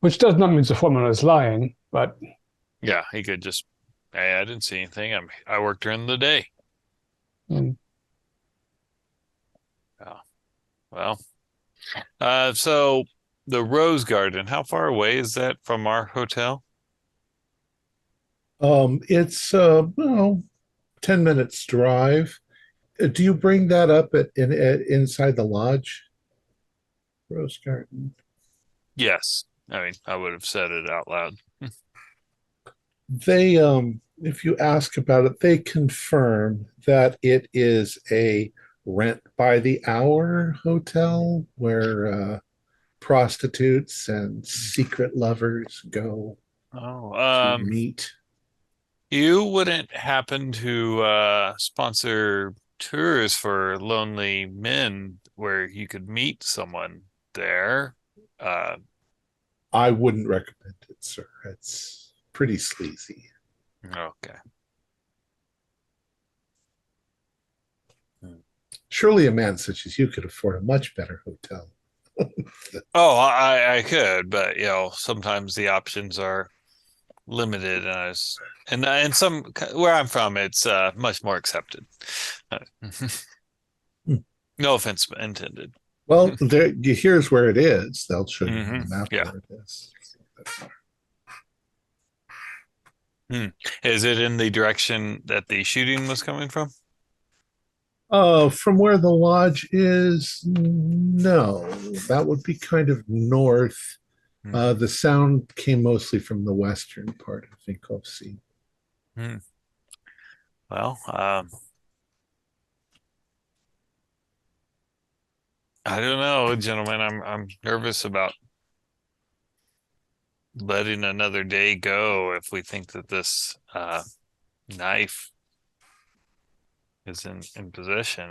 Which does not mean the foreman is lying, but... Yeah, he could just, hey, I didn't see anything. I worked during the day. Well, so the Rose Garden, how far away is that from our hotel? It's 10 minutes drive. Do you bring that up inside the lodge? Rose Garden. Yes. I mean, I would have said it out loud. They, if you ask about it, they confirm that it is a rent by the hour hotel where prostitutes and secret lovers go to meet. You wouldn't happen to sponsor tours for lonely men where you could meet someone there? I wouldn't recommend it, sir. It's pretty sleazy. Okay. Surely a man such as you could afford a much better hotel. Oh, I could, but sometimes the options are limited, and some where I'm from, it's much more accepted. No offense intended. Well, here's where it is. They'll show you on the map Yeah. where it is. Is it in the direction that the shooting was coming from? From where the lodge is, no. That would be kind of north. The sound came mostly from the western part of Vincovci. Well, I don't know, gentlemen. I'm nervous about letting another day go if we think that this knife is in possession.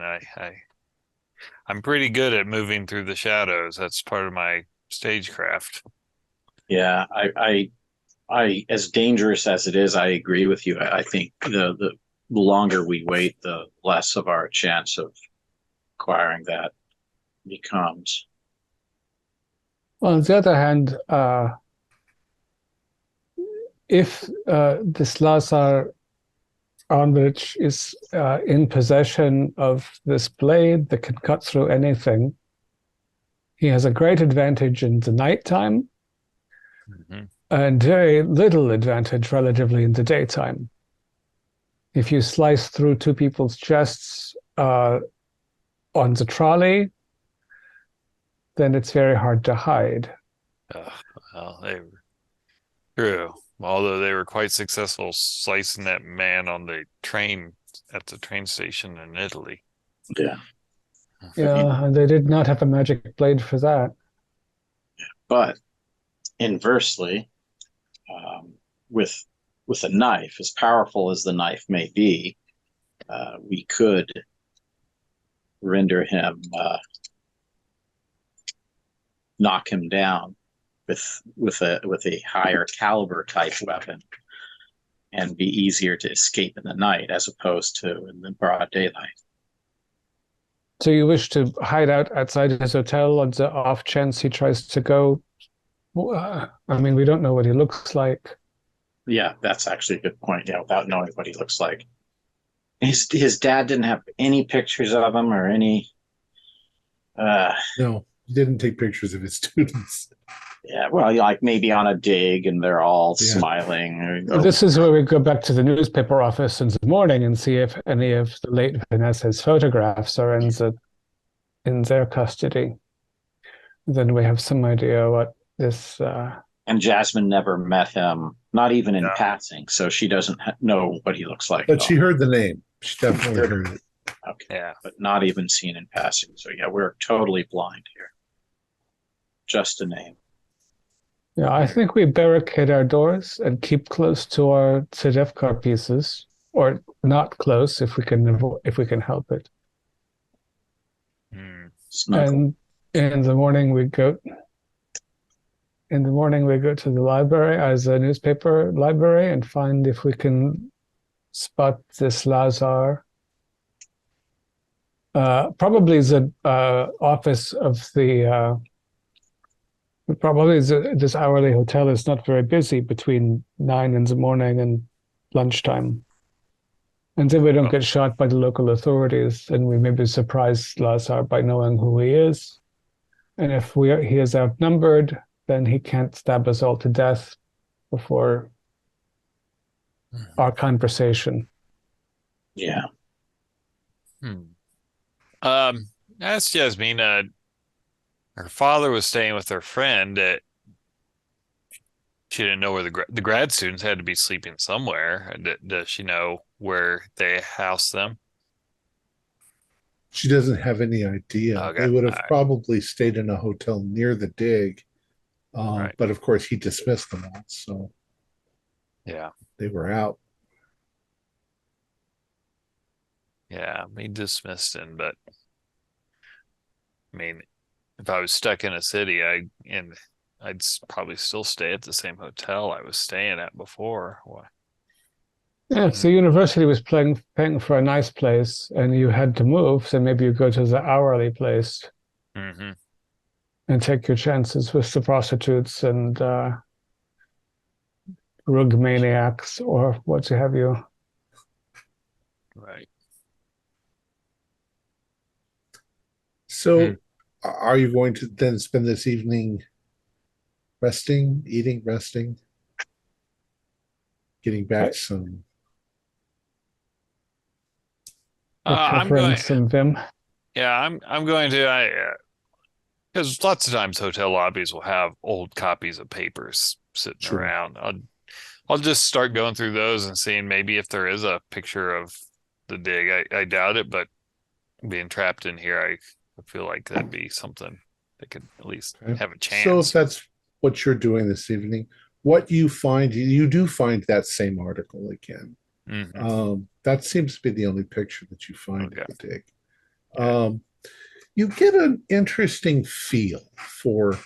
I'm pretty good at moving through the shadows. That's part of my stagecraft. Yeah, I as dangerous as it is, I agree with you. I think the longer we wait, the less of our chance of acquiring that becomes. On the other hand, if this Lazar Arnrich is in possession of this blade that can cut through anything, he has a great advantage in the nighttime and very little advantage relatively in the daytime. If you slice through two people's chests on the trolley, then it's very hard to hide. Well, they were true. Although they were quite successful slicing that man on the train at the train station in Italy. Yeah. Yeah, and they did not have a magic blade for that. But inversely, with a knife, as powerful as the knife may be, we could render him, knock him down with a higher caliber type weapon, and be easier to escape in the night as opposed to in the broad daylight. So you wish to hide out outside his hotel on the off chance he tries to go? I mean, we don't know what he looks like. Yeah, that's actually a good point. Yeah, without knowing what he looks like. His dad didn't have any pictures of him or any. No, he didn't take pictures of his students. Yeah, well, like maybe on a dig and they're all smiling. This is where we go back to the newspaper office in the morning and see if any of the late Vanessa's photographs are in their custody. Then we have some idea what this. And Jasmine never met him, not even in passing, so she doesn't know what he looks like. But she heard the name. She definitely heard it. Okay, Yeah. but not even seen in passing. So yeah, we're totally blind here. Just a name. Yeah, I think we barricade our doors and keep close to our Sedefkar pieces, or not close if we can help it. Snuggle. And in the morning we go to the library as a newspaper library and find if we can spot this Lazar. Probably the office of the this hourly hotel is not very busy between 9 in the morning and lunchtime. And then we don't get shot by the local authorities, and we maybe surprise Lazar by knowing who he is. And if he is outnumbered, then he can't stab us all to death before our conversation. Yeah. That's Jasmine. Her father was staying with her friend. She didn't know where the grad students had to be sleeping somewhere. Does she know where they housed them? She doesn't have any idea. Okay, They would have alright. probably stayed in a hotel near the dig. Right. But of course, he dismissed them all, so Yeah. they were out. Yeah. He dismissed him, but I mean, if I was stuck in a city, probably still stay at the same hotel I was staying at before. Why? Yeah, if the university was paying for a nice place and you had to move, so maybe you go to the hourly place Mm-hmm. and take your chances with the prostitutes and rug maniacs or what have you. Right. So, are you going to then spend this evening resting, eating, resting, getting back some? I'm Recovering going. some vim. Yeah, I'm going to. Because lots of times hotel lobbies will have old copies of papers sitting Sure. around. I'll just start going through those and seeing maybe if there is a picture of the dig. I doubt it, but being trapped in here, I feel like that'd be something that could at least Okay. have a So, if chance. that's what you're doing this evening, what you find, you do find that same article again. Mhm. That seems to be the only picture that you find Okay. at the dig. Yeah. You get an interesting feel for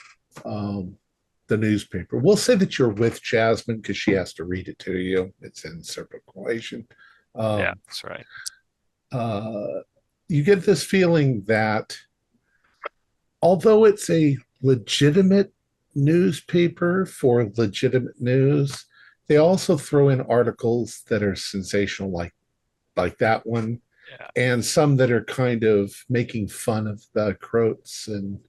the newspaper. We'll say that you're with Jasmine because she has to read it to you. It's in circulation. Yeah, that's right. You get this feeling that although it's a legitimate newspaper for legitimate news, they also throw in articles that are sensational, like that one, Yeah. and some that are kind of making fun of the Croats and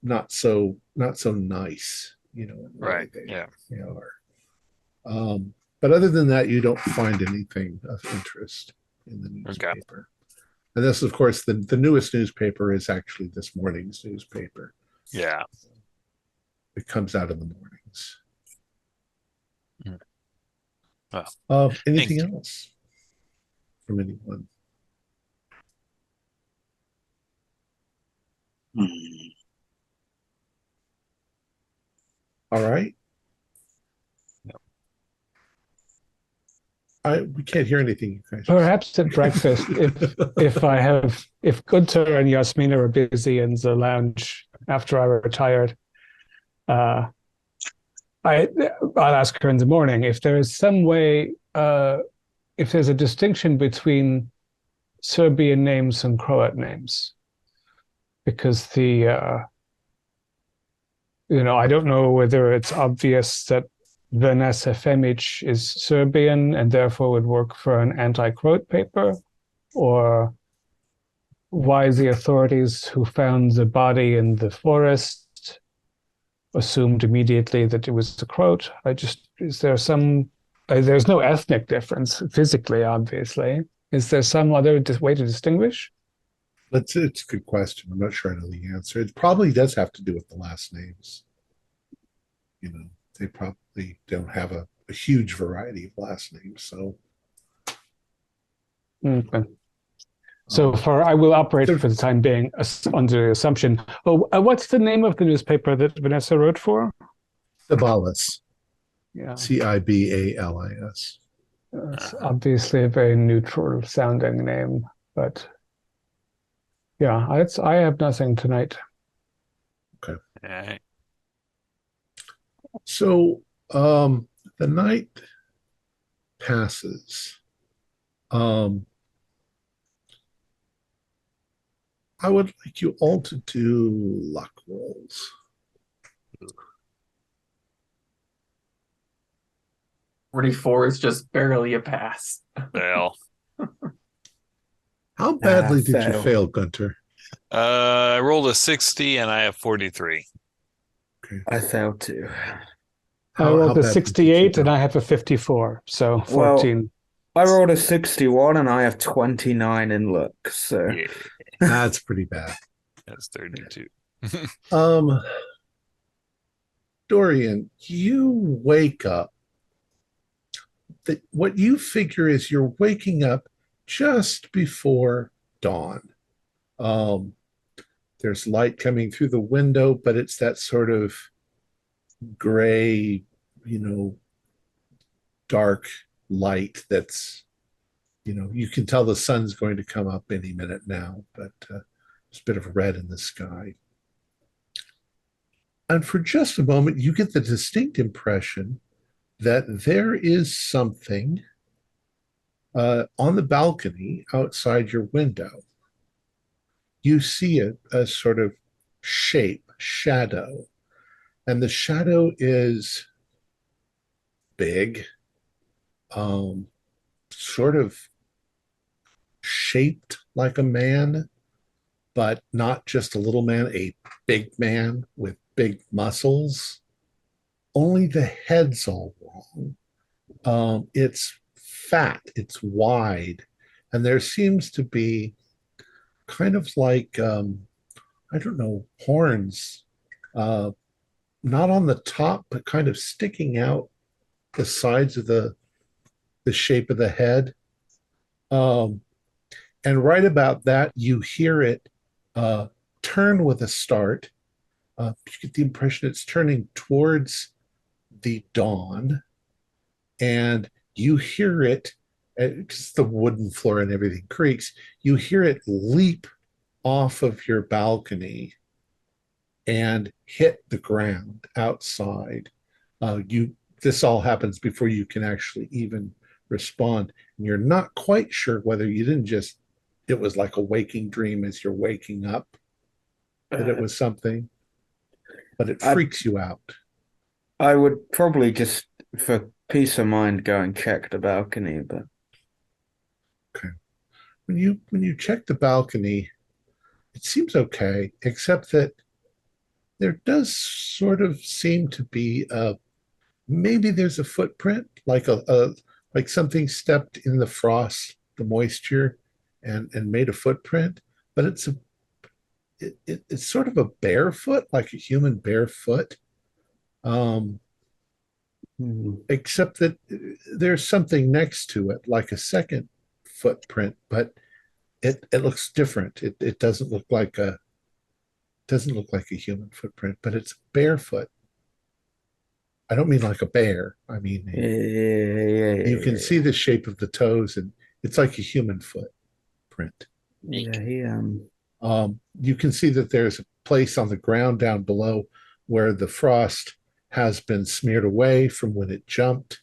not so nice, in the way Right. they Yeah. are. But other than that, you don't find anything of interest in the Okay. newspaper. And this, of course, the newest newspaper is actually this morning's newspaper. Yeah. It comes out in the mornings. Well, anything thank you. else from anyone? All right. We can't hear anything, you guys. Perhaps at breakfast, if Gunter and Yasmina are busy in the lounge after I retired, I'll ask her in the morning if there is some way, if there's a distinction between Serbian names and Croat names, because I don't know whether it's obvious that Vanessa Femic is Serbian and therefore would work for an anti-Croat paper, or why the authorities who found the body in the forest assumed immediately that it was a Croat. Is there some, there's no ethnic difference physically, obviously. Is there some other way to distinguish? It's a good question. I'm not sure I know the answer. It probably does have to do with the last names. They probably don't have a huge variety of last names. So, Okay. So I will operate for the time being under the assumption. Oh, what's the name of the newspaper that Vanessa wrote for? Cibalis. Yeah, Cibalis. it's obviously a very neutral sounding name, but yeah, I have nothing tonight. Okay. All right. So the night passes. I would like you all to do luck rolls. $44 is just barely a pass. Well, How badly did you fail. fail, Gunter? I rolled a 60 and I have 43. I failed too. I rolled how a badly did you 68 and fail? I have a 54, so 14. I rolled a 61 and I have 29 in luck. So Yeah, That's pretty bad. that's 32. Dorian, you wake up. What you figure is you're waking up just before dawn. There's light coming through the window, but it's that sort of gray, dark light that's, you can tell the sun's going to come up any minute now, but there's a bit of red in the sky. And for just a moment, you get the distinct impression that there is something on the balcony outside your window. You see a sort of shadow, and the shadow is big, sort of shaped like a man, but not just a little man, a big man with big muscles. Only the head's all wrong. It's fat, it's wide, and there seems to be kind of like, I don't know, horns, not on the top, but kind of sticking out the sides of the shape of the head. And right about that, you hear it turn with a start. You get the impression it's turning towards the dawn, and you hear it, because the wooden floor and everything creaks, you hear it leap off of your balcony and hit the ground outside. This all happens before you can actually even respond. And you're not quite sure whether you didn't just, it was like a waking dream as you're waking up, that it was something, but it freaks you out. I would probably just, for peace of mind, go and check the balcony, but okay. When you check the balcony, it seems okay, except that there does sort of seem to be maybe there's a footprint, like like something stepped in the frost, the moisture, and made a footprint, but it's sort of a barefoot, like a human barefoot. Except that there's something next to it, like a second footprint, but it looks different. It doesn't look like a human footprint, but it's barefoot. I don't mean like a bear. I mean, you can see the shape of the toes, and it's like a human footprint. You can see that there's a place on the ground down below where the frost has been smeared away from when it jumped,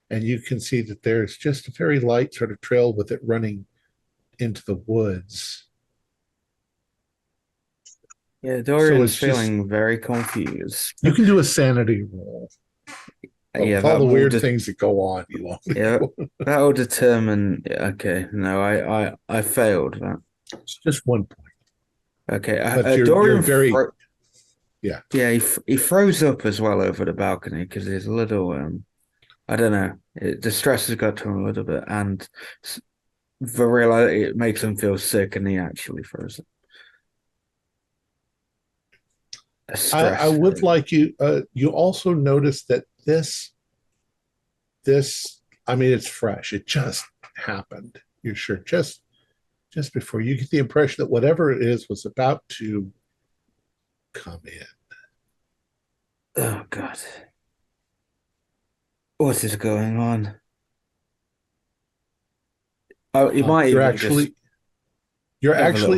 and you can see that there's just a very light sort of trail with it running into the woods. Yeah, Dorian's feeling very confused. You can do a sanity roll. Yeah, with all the weird things that go on, you won't. Yeah, that will determine. Okay, no, I failed that. It's just 1 point. Okay, but you're very. Yeah. Yeah, he froze up as well over the balcony because he's a little, I don't know, the stress has got to him a little bit, and the reality, it makes him feel sick, and he actually froze up. I would like you, you also notice that this, I mean, it's fresh. It just happened. You're sure just before you get the impression that whatever it is was about to come in. Oh God. What is going on? Oh, you're actually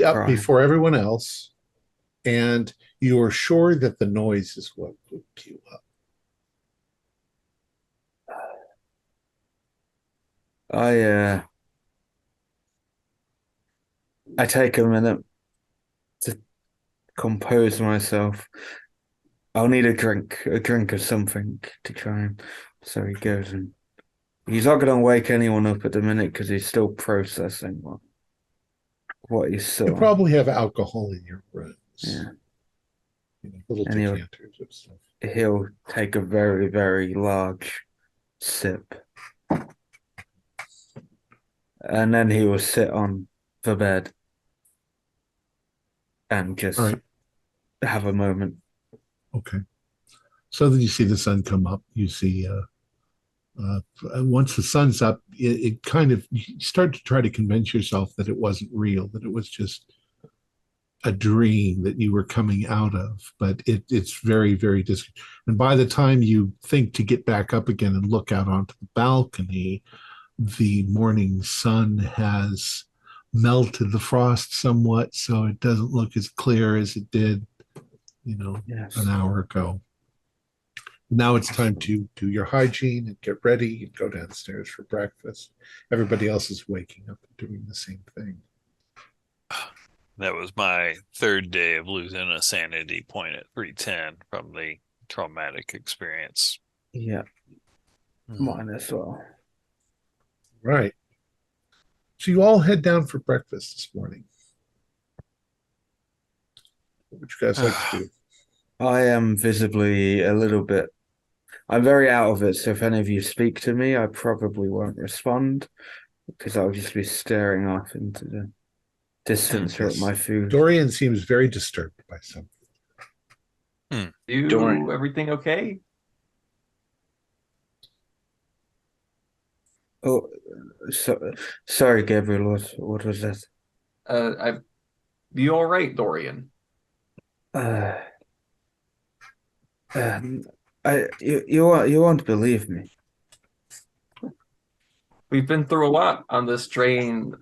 up before everyone else, and you are sure that the noise is what woke you up. I take a minute to compose myself. I'll need a drink of something to try and. So he goes, and he's not going to wake anyone up at the minute because he's still processing what he saw. You probably have alcohol in your rooms. Yeah. Little decanters of stuff. He'll take a very, very large sip. And then he will sit on the bed and just have a moment. Okay. So then you see the sun come up. You see Once the sun's up, it kind of, you start to try to convince yourself that it wasn't real, that it was just a dream that you were coming out of. But it's very, very distant. And by the time you think to get back up again and look out onto the balcony, the morning sun has melted the frost somewhat, so it doesn't look as clear as it did, Yes. an hour ago. Now it's time to do your hygiene and get ready and go downstairs for breakfast. Everybody else is waking up and doing the same thing. That was my third day of losing a sanity point at 310 from the traumatic experience. Yeah, mine as well. Right. So you all head down for breakfast this morning. What would you guys like to do? I am visibly a little bit. I'm very out of it, so if any of you speak to me, I probably won't respond because I'll just be staring off into the distance or at my food. Dorian seems very disturbed by something. You everything okay? Oh, sorry, Gabriel. What was that? You all right, Dorian? You won't believe me. We've been through a lot on this train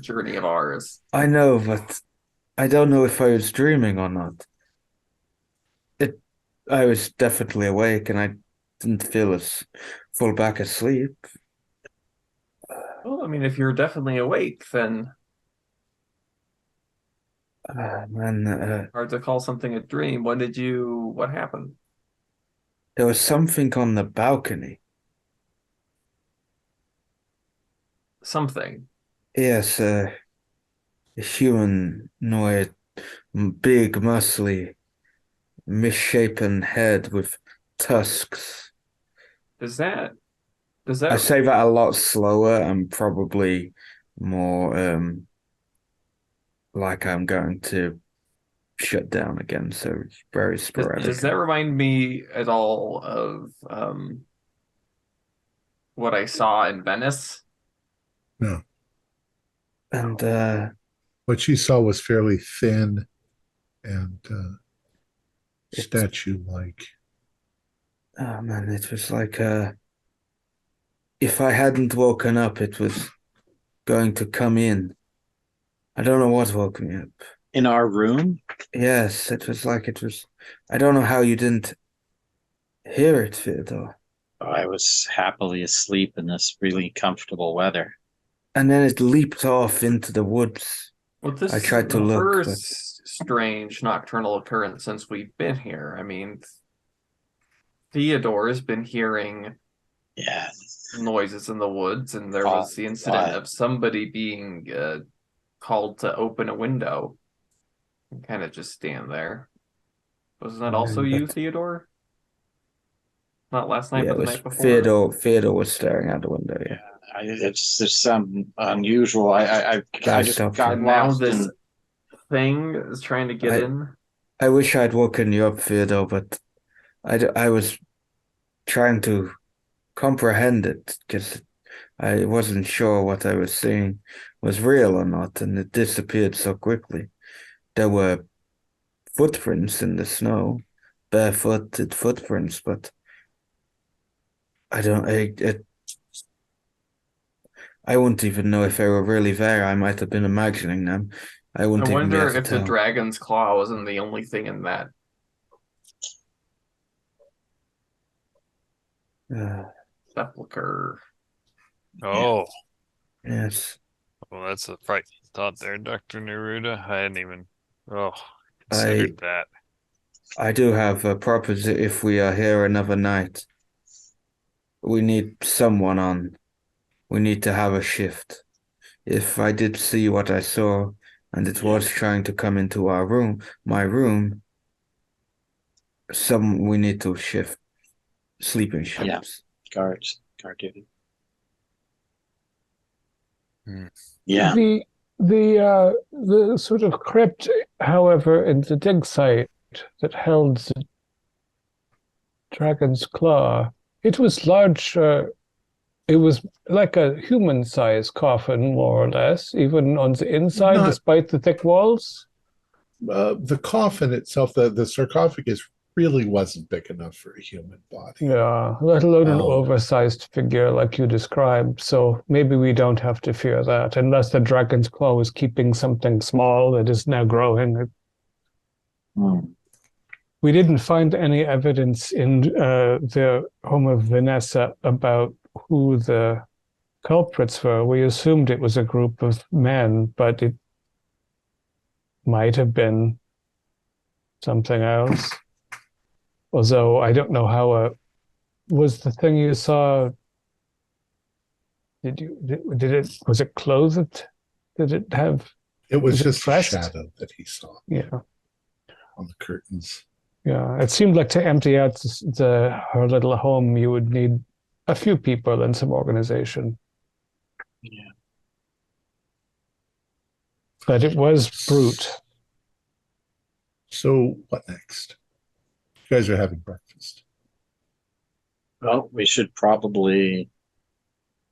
journey of ours. I know, but I don't know if I was dreaming or not. I was definitely awake, and I didn't feel as full back asleep. Well, I mean, if you're definitely awake, then hard to call something a dream. What happened? There was something on the balcony. Something. Yes, a humanoid, big, muscly, misshapen head with tusks. Does that I say that a lot slower and probably more like I'm going to shut down again, so it's very sporadic. Does that remind me at all of what I saw in Venice? No. And What you saw was fairly thin and statue-like. oh man, it was like if I hadn't woken up, it was going to come in. I don't know what woke me up. In our room? Yes, it was like it was. I don't know how you didn't hear it, Theodore. I was happily asleep in this really comfortable weather. And then it leaped off into the woods. Well, this I tried to is the look, first strange nocturnal occurrence since we've been here. I mean, Theodore has been hearing Yeah. noises in the woods, and there was the incident of somebody being called to open a window and kind of just stand there. Wasn't that also you, Theodore? Not last night, Yeah, but it the was night before? Theodore was staring out the window, yeah. There's some unusual. I just got Now lost this in. thing is trying to get in. I wish I'd woken you up, Theodore, but I was trying to comprehend it because I wasn't sure what I was seeing was real or not, and it disappeared so quickly. There were footprints in the snow, barefooted footprints, but I wouldn't even know if they were really there. I might have been imagining them. I I wouldn't even be wonder able to if the tell. dragon's claw wasn't the only thing in that sepulcher. Oh, Yes. well, that's a frightening thought there, Dr. Neruda. I hadn't even considered that. I do have a proposition. If we are here another night, we need someone on. We need to have a shift. If I did see what I saw, and it was trying to come into my room, we need to shift sleeping shifts. Guard duty. Hmm. Yeah. The sort of crypt, however, in the dig site that held the dragon's claw, it was large It was like a human-sized coffin, more or less, even on the inside, Not despite the thick walls. the coffin itself, the sarcophagus really wasn't big enough for a human body. Yeah, let alone an Oh. oversized figure like you described. So maybe we don't have to fear that, unless the dragon's claw is keeping something small that is now growing. We didn't find any evidence in the home of Vanessa about who the culprits were. We assumed it was a group of men, but it might have been something else. Although I don't know how was the thing you saw. Did it was it clothed? Did it have? It was it just a dressed? shadow that he saw Yeah, on the curtains. yeah. It seemed like to empty out her little home, you would need a few people and some organization. Yeah. But it was brute. So what next? You guys are having breakfast. Well, we should probably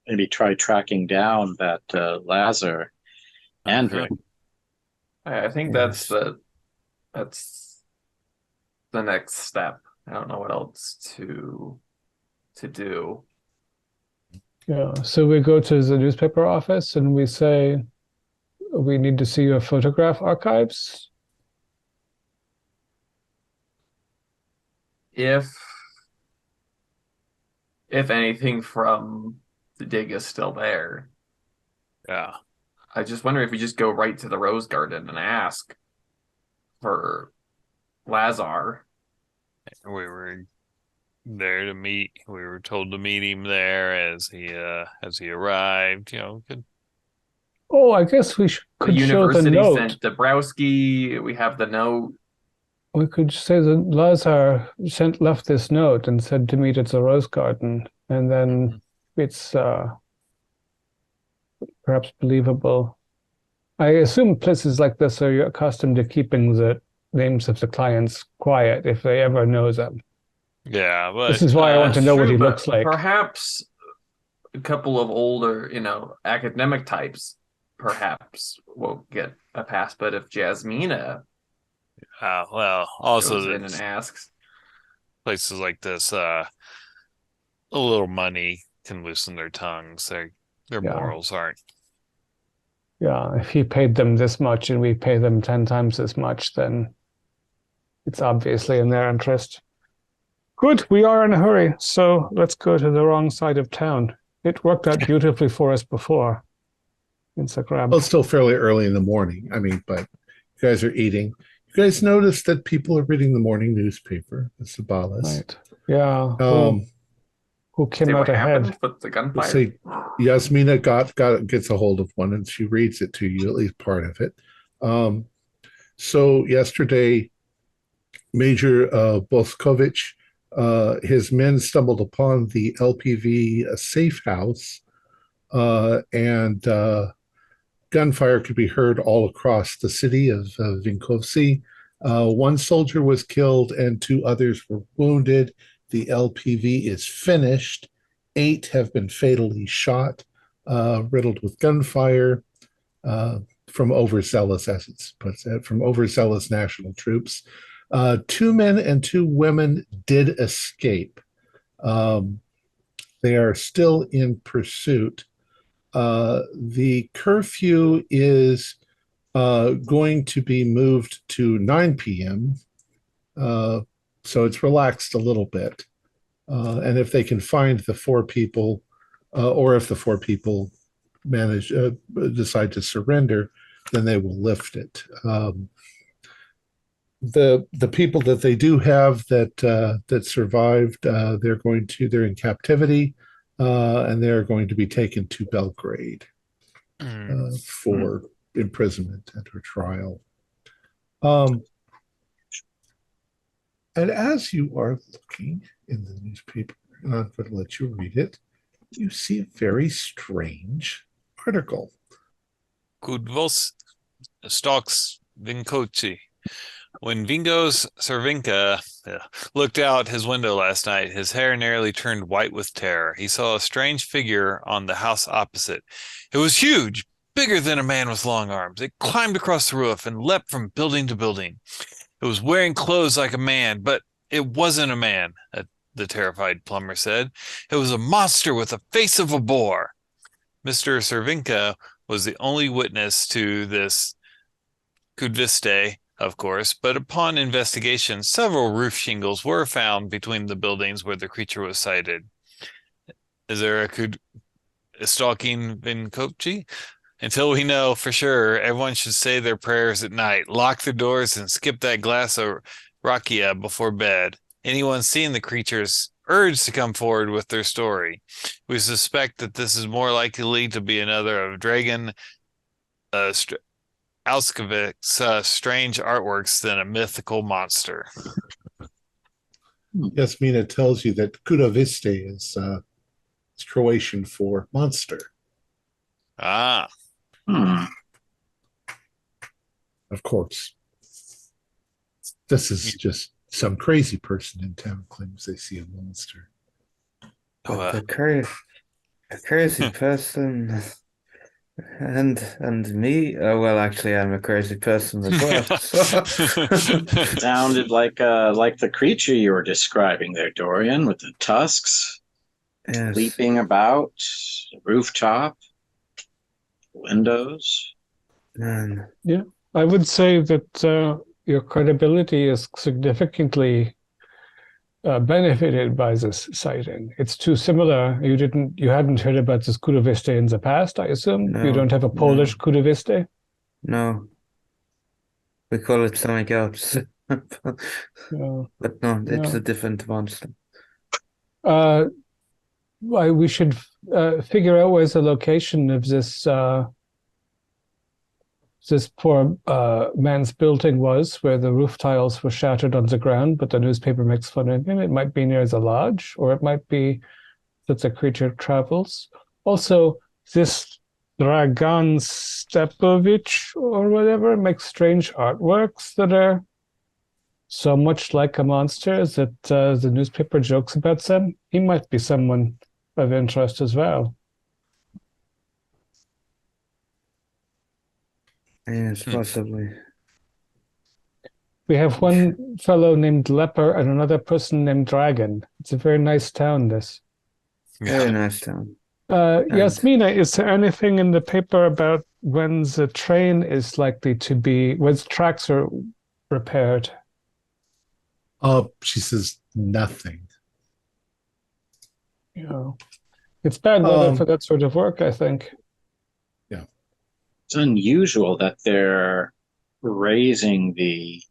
maybe try tracking down that Lazar and Rick. I think Yes. that's the next step. I don't know what else to do. Yeah. So we go to the newspaper office and we say, we need to see your photograph archives. If anything from the dig is still there, Yeah. I just wonder if we just go right to the Rose Garden and ask for Lazar. We were there to meet. We were told to meet him there as he arrived. Could Oh, I guess we The could show the university note. sent Dabrowski. We have the note. We could say that Lazar left this note and said to meet at the Rose Garden, and then it's perhaps believable. I assume places like this are accustomed to keeping the names of the clients quiet if they ever know them. Yeah, but This is why I want to know what True, he but looks like. Perhaps a couple of older, academic types perhaps won't get a pass. But if Jasmina well, also goes in and asks, places like this, a little money can loosen their tongues. Their Yeah. morals aren't. Yeah, if he paid them this much and we pay them 10 times as much, then it's obviously in their interest. Good, we are in a hurry, so let's go to the wrong side of town. It worked out beautifully for us before. It's a grab. Well, it's still fairly early in the morning. But you guys are eating. You guys notice that people are reading the morning newspaper, the Sabalas. Right. Yeah. Who came say out what ahead? happened with the gunfire. Let's say Yasmina gets a hold of one and she reads it to you, at least part of it. So yesterday, Major Boskovich, his men stumbled upon the LPV safe house, and gunfire could be heard all across the city of Vincovci. One soldier was killed and 2 others were wounded. The LPV is finished. 8 have been fatally shot, riddled with gunfire from overzealous, as it's put, from overzealous national troops. 2 men and 2 women did escape. They are still in pursuit. The curfew is going to be moved to 9 p.m. So it's relaxed a little bit. And if they can find the 4 people, or if the 4 people decide to surrender, then they will lift it. The people that they do have that survived, they're in captivity, and they're going to be taken to Belgrade for imprisonment and or trial. And as you are looking in the newspaper, and I'm going to let you read it, you see a very strange article. Kudvos stocks Vincovci. When Vingos Cervinka looked out his window last night, his hair nearly turned white with terror. He saw a strange figure on the house opposite. It was huge, bigger than a man with long arms. It climbed across the roof and leapt from building to building. It was wearing clothes like a man, but it wasn't a man, the terrified plumber said. It was a monster with the face of a boar. Mr. Cervinka was the only witness to this coup viste, of course, but upon investigation, several roof shingles were found between the buildings where the creature was sighted. Is there a stalking Vincovci? Until we know for sure, everyone should say their prayers at night, lock their doors, and skip that glass of rakia before bed. Anyone seeing the creatures urged to come forward with their story. We suspect that this is more likely to be another of Dragan Alskovic's strange artworks than a mythical monster. Yasmina tells you that Kudaviste is Croatian for monster. Ah. Of course. This is just some crazy person in town claims they see a monster. But a crazy person and me. Oh, well, actually, I'm a crazy person as well. Sounded like the creature you were describing there, Dorian, with the tusks, Yes. leaping about, rooftop, windows. Man. Yeah, I would say that your credibility is significantly benefited by this sighting. It's too similar. You hadn't heard about this Kudaviste in the past, I assume? No, you don't have a Polish Kudaviste? No. We call it something else. No. But no, it's No. a different monster. We should figure out where's the location of this poor man's building was, where the roof tiles were shattered on the ground, but the newspaper makes fun of him. It might be near the lodge, or it might be that the creature travels. Also, this Dragan Stepovich or whatever makes strange artworks that are so much like a monster that the newspaper jokes about them. He might be someone of interest as well. Yes, possibly. We have one fellow named Leper and another person named Dragon. It's a very nice town, this. Very nice town. Yasmina, is there anything in the paper about when the train is likely to be, when the tracks are repaired? She says nothing. It's bad weather for that sort of work, I think. It's unusual that they're raising the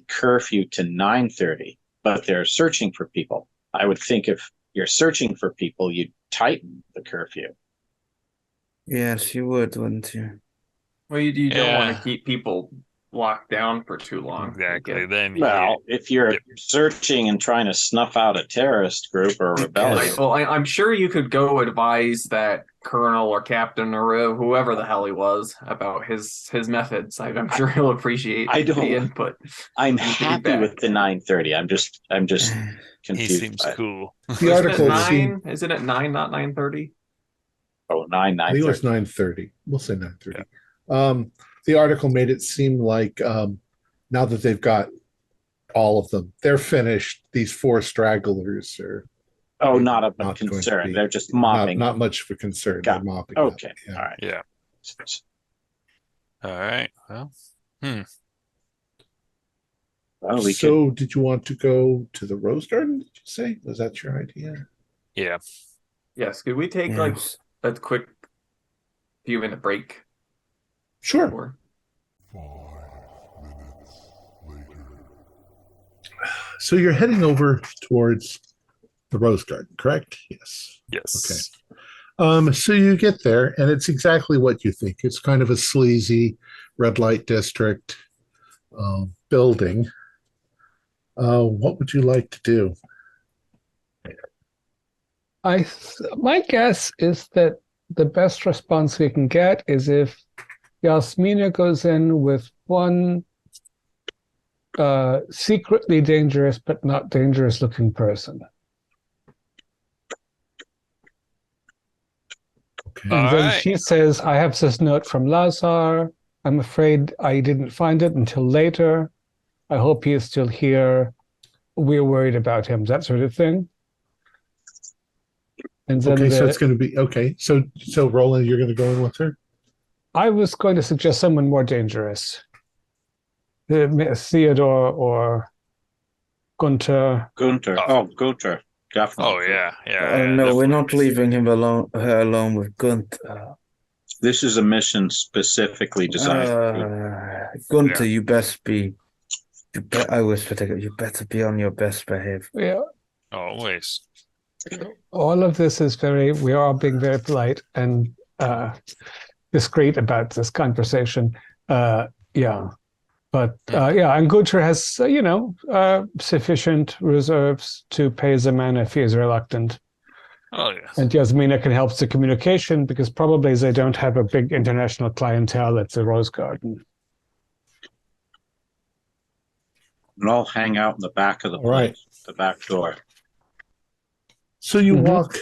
curfew to 9:30, but they're searching for people. I would think if you're searching for people, you'd tighten the curfew. Yes, you would, wouldn't you? Well, you don't Yeah. want to keep people locked down for too long. Exactly. Then Well, if you're searching and trying to snuff out a terrorist group or a rebellion, I'm sure you could go advise that colonel or captain or whoever the hell he was about his methods. I'm sure he'll appreciate the input. I'm happy with the 9:30. I'm just he confused. seems cool. The article Isn't it 9, not 9:30? Oh, 9:30. I think it was 9:30. We'll say 9:30. The article made it seem like now that they've got all of them, they're finished. These 4 stragglers are not a not going to concern. be- They're just mopping. Not much of a concern. Got They're mopping. Okay. up. Yeah. All right. Yeah. All right. Well, Well, we So, did you want to go to the Rose Garden? Did you say? Was that your idea? yeah. Yes. Could we take Yes. a quick few minute break? Sure. Or- So you're heading over towards the Rose Garden, correct? Yes. Yes. So you get there, and it's exactly what you think. It's kind of a sleazy red light district building. What would you like to do? My guess is that the best response we can get is if Yasmina goes in with one secretly dangerous but not dangerous looking person. Okay. And All then right. she says, I have this note from Lazar. I'm afraid I didn't find it until later. I hope he is still here. We're worried about him, that sort of thing. And then Okay, so it's going to be okay. So Roland, you're going to go in with her. I was going to suggest someone more dangerous. Theodore or Gunter. Gunter. Oh, Gunter. Definitely. Oh yeah, No, we're definitely. not leaving him alone. Her alone with Gunt. This is a mission specifically designed for Gunter, Yeah. you best be. I whisper to you. You better be on your best behavior. Yeah, Always. all of this is we are being very polite and discreet about this conversation. Yeah. But and Gunter has, sufficient reserves to pay the man if he is reluctant. Oh yes. And Yasmina can help the communication because probably they don't have a big international clientele at the Rose Garden. And I'll hang out in the back of the All right. place, the back door. So you walk.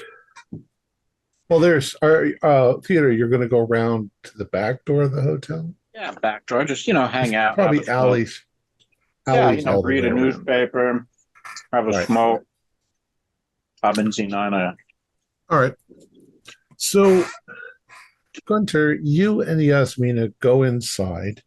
Well, Theodore, you're going to go around to the back door of the hotel. Yeah, back door. Just hang out. Probably have a smoke. alleys. Yeah, all the read way a around. newspaper, have a Right. smoke. Haben Sie eine? All right. So, Gunter, you and Yasmina go inside.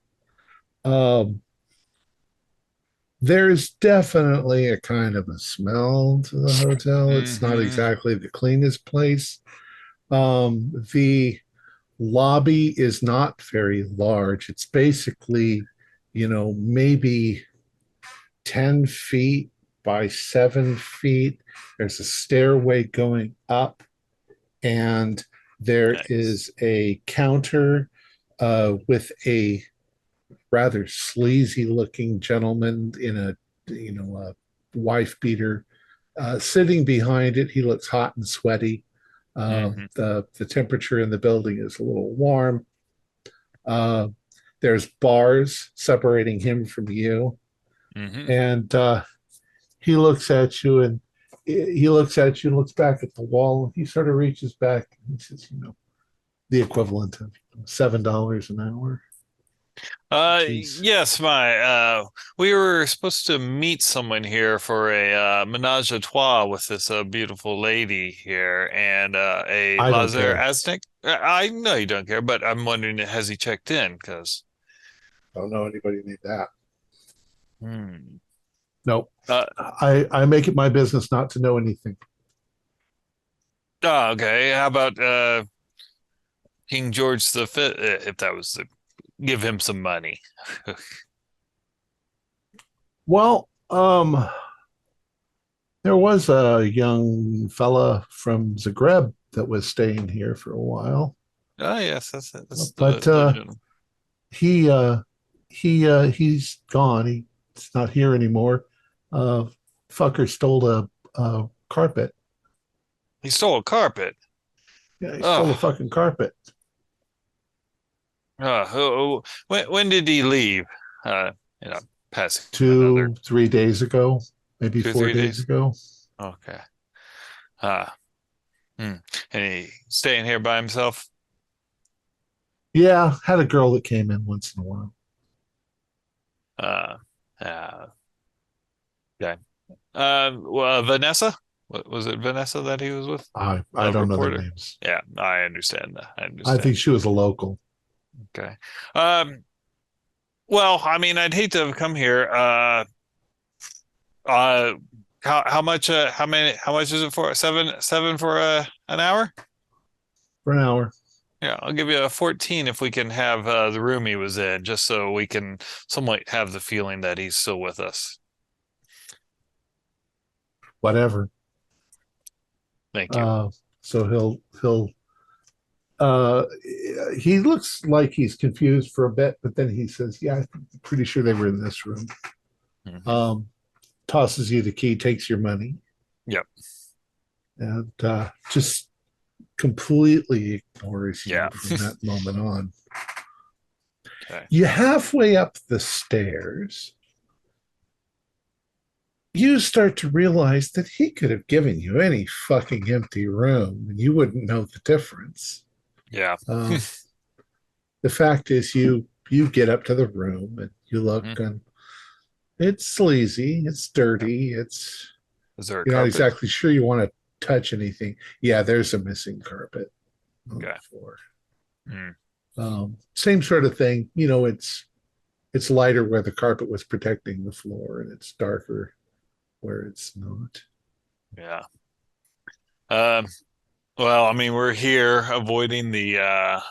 There's definitely a kind of a smell to the hotel. It's not exactly the cleanest place. The lobby is not very large. It's basically, maybe 10 feet by 7 feet. There's a stairway going up, and there is a counter with a rather sleazy looking gentleman in a wife beater sitting behind it. He looks hot and sweaty. The temperature in the building is a little warm. There's bars separating him from you. And he looks at you and looks back at the wall. He sort of reaches back and he says, the equivalent of $7 an hour. Jeez. Yes, we were supposed to meet someone here for a menage a trois with this beautiful lady here and a I don't Lazar care. Aztec. I know you don't care, but I'm wondering, has he checked in? Because I don't know anybody named that. Nope. Uh, I make it my business not to know anything. Oh, okay. How about King George V? If that was give him some money. Well, there was a young fella from Zagreb that was staying here for a while. Oh yes, that's it. But he's gone. He's not here anymore. Fucker stole a carpet. He stole a carpet. Yeah, he stole a fucking carpet. When did he leave? Passing 2-3 days ago, maybe 2 or 4 3 days ago. Okay. And he staying here by himself? Yeah, had a girl that came in once in a while. Okay. Well, Vanessa? Was it Vanessa that he was with? I don't know their names. Yeah, I understand that. I think she was a local. Okay. Well, I mean, I'd hate to have come here. How much? How much is it for? Seven for an hour? For an hour. Yeah, I'll give you a 14 if we can have the room he was in, just so we can somewhat have the feeling that he's still with us. Whatever. Thank you. So he looks like he's confused for a bit, but then he says, yeah, I'm pretty sure they were in this room. Tosses you the key, takes your money. Yep. And just completely ignores you from that moment on. Okay. You halfway up the stairs, you start to realize that he could have given you any fucking empty room and you wouldn't know the difference. Yeah. The fact is, you get up to the room and you look, and it's sleazy, it's dirty, it's Is there a you're not carpet? exactly sure you want to touch anything. Yeah, there's a missing carpet on the floor. Same sort of thing. You know, it's lighter where the carpet was protecting the floor, and it's darker where it's not. Yeah. Well, I mean, we're here avoiding the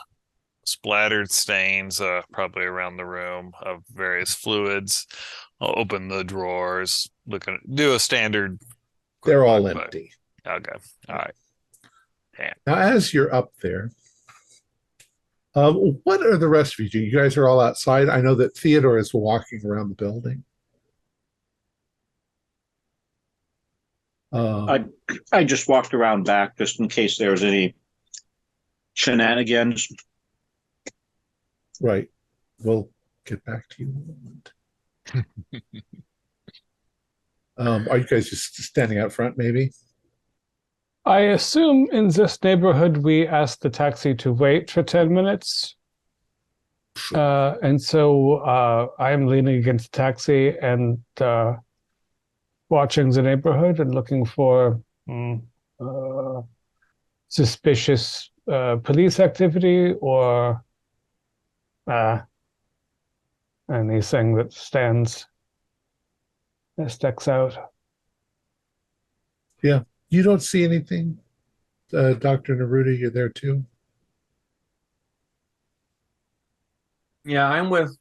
splattered stains, probably around the room of various fluids. I'll open the drawers, do a standard. They're all empty. Okay. All right. Damn. Now, as you're up there, what are the rest of you doing? You guys are all outside. I know that Theodore is walking around the building. I just walked around back just in case there was any shenanigans. Right. We'll get back to you in a moment. Are you guys just standing out front, maybe? I assume in this neighborhood we asked the taxi to wait for 10 minutes. And so I'm leaning against the taxi and watching the neighborhood and looking for suspicious police activity or anything that sticks out. Yeah. You don't see anything, Dr. Naruto? You're there too? Yeah, I'm with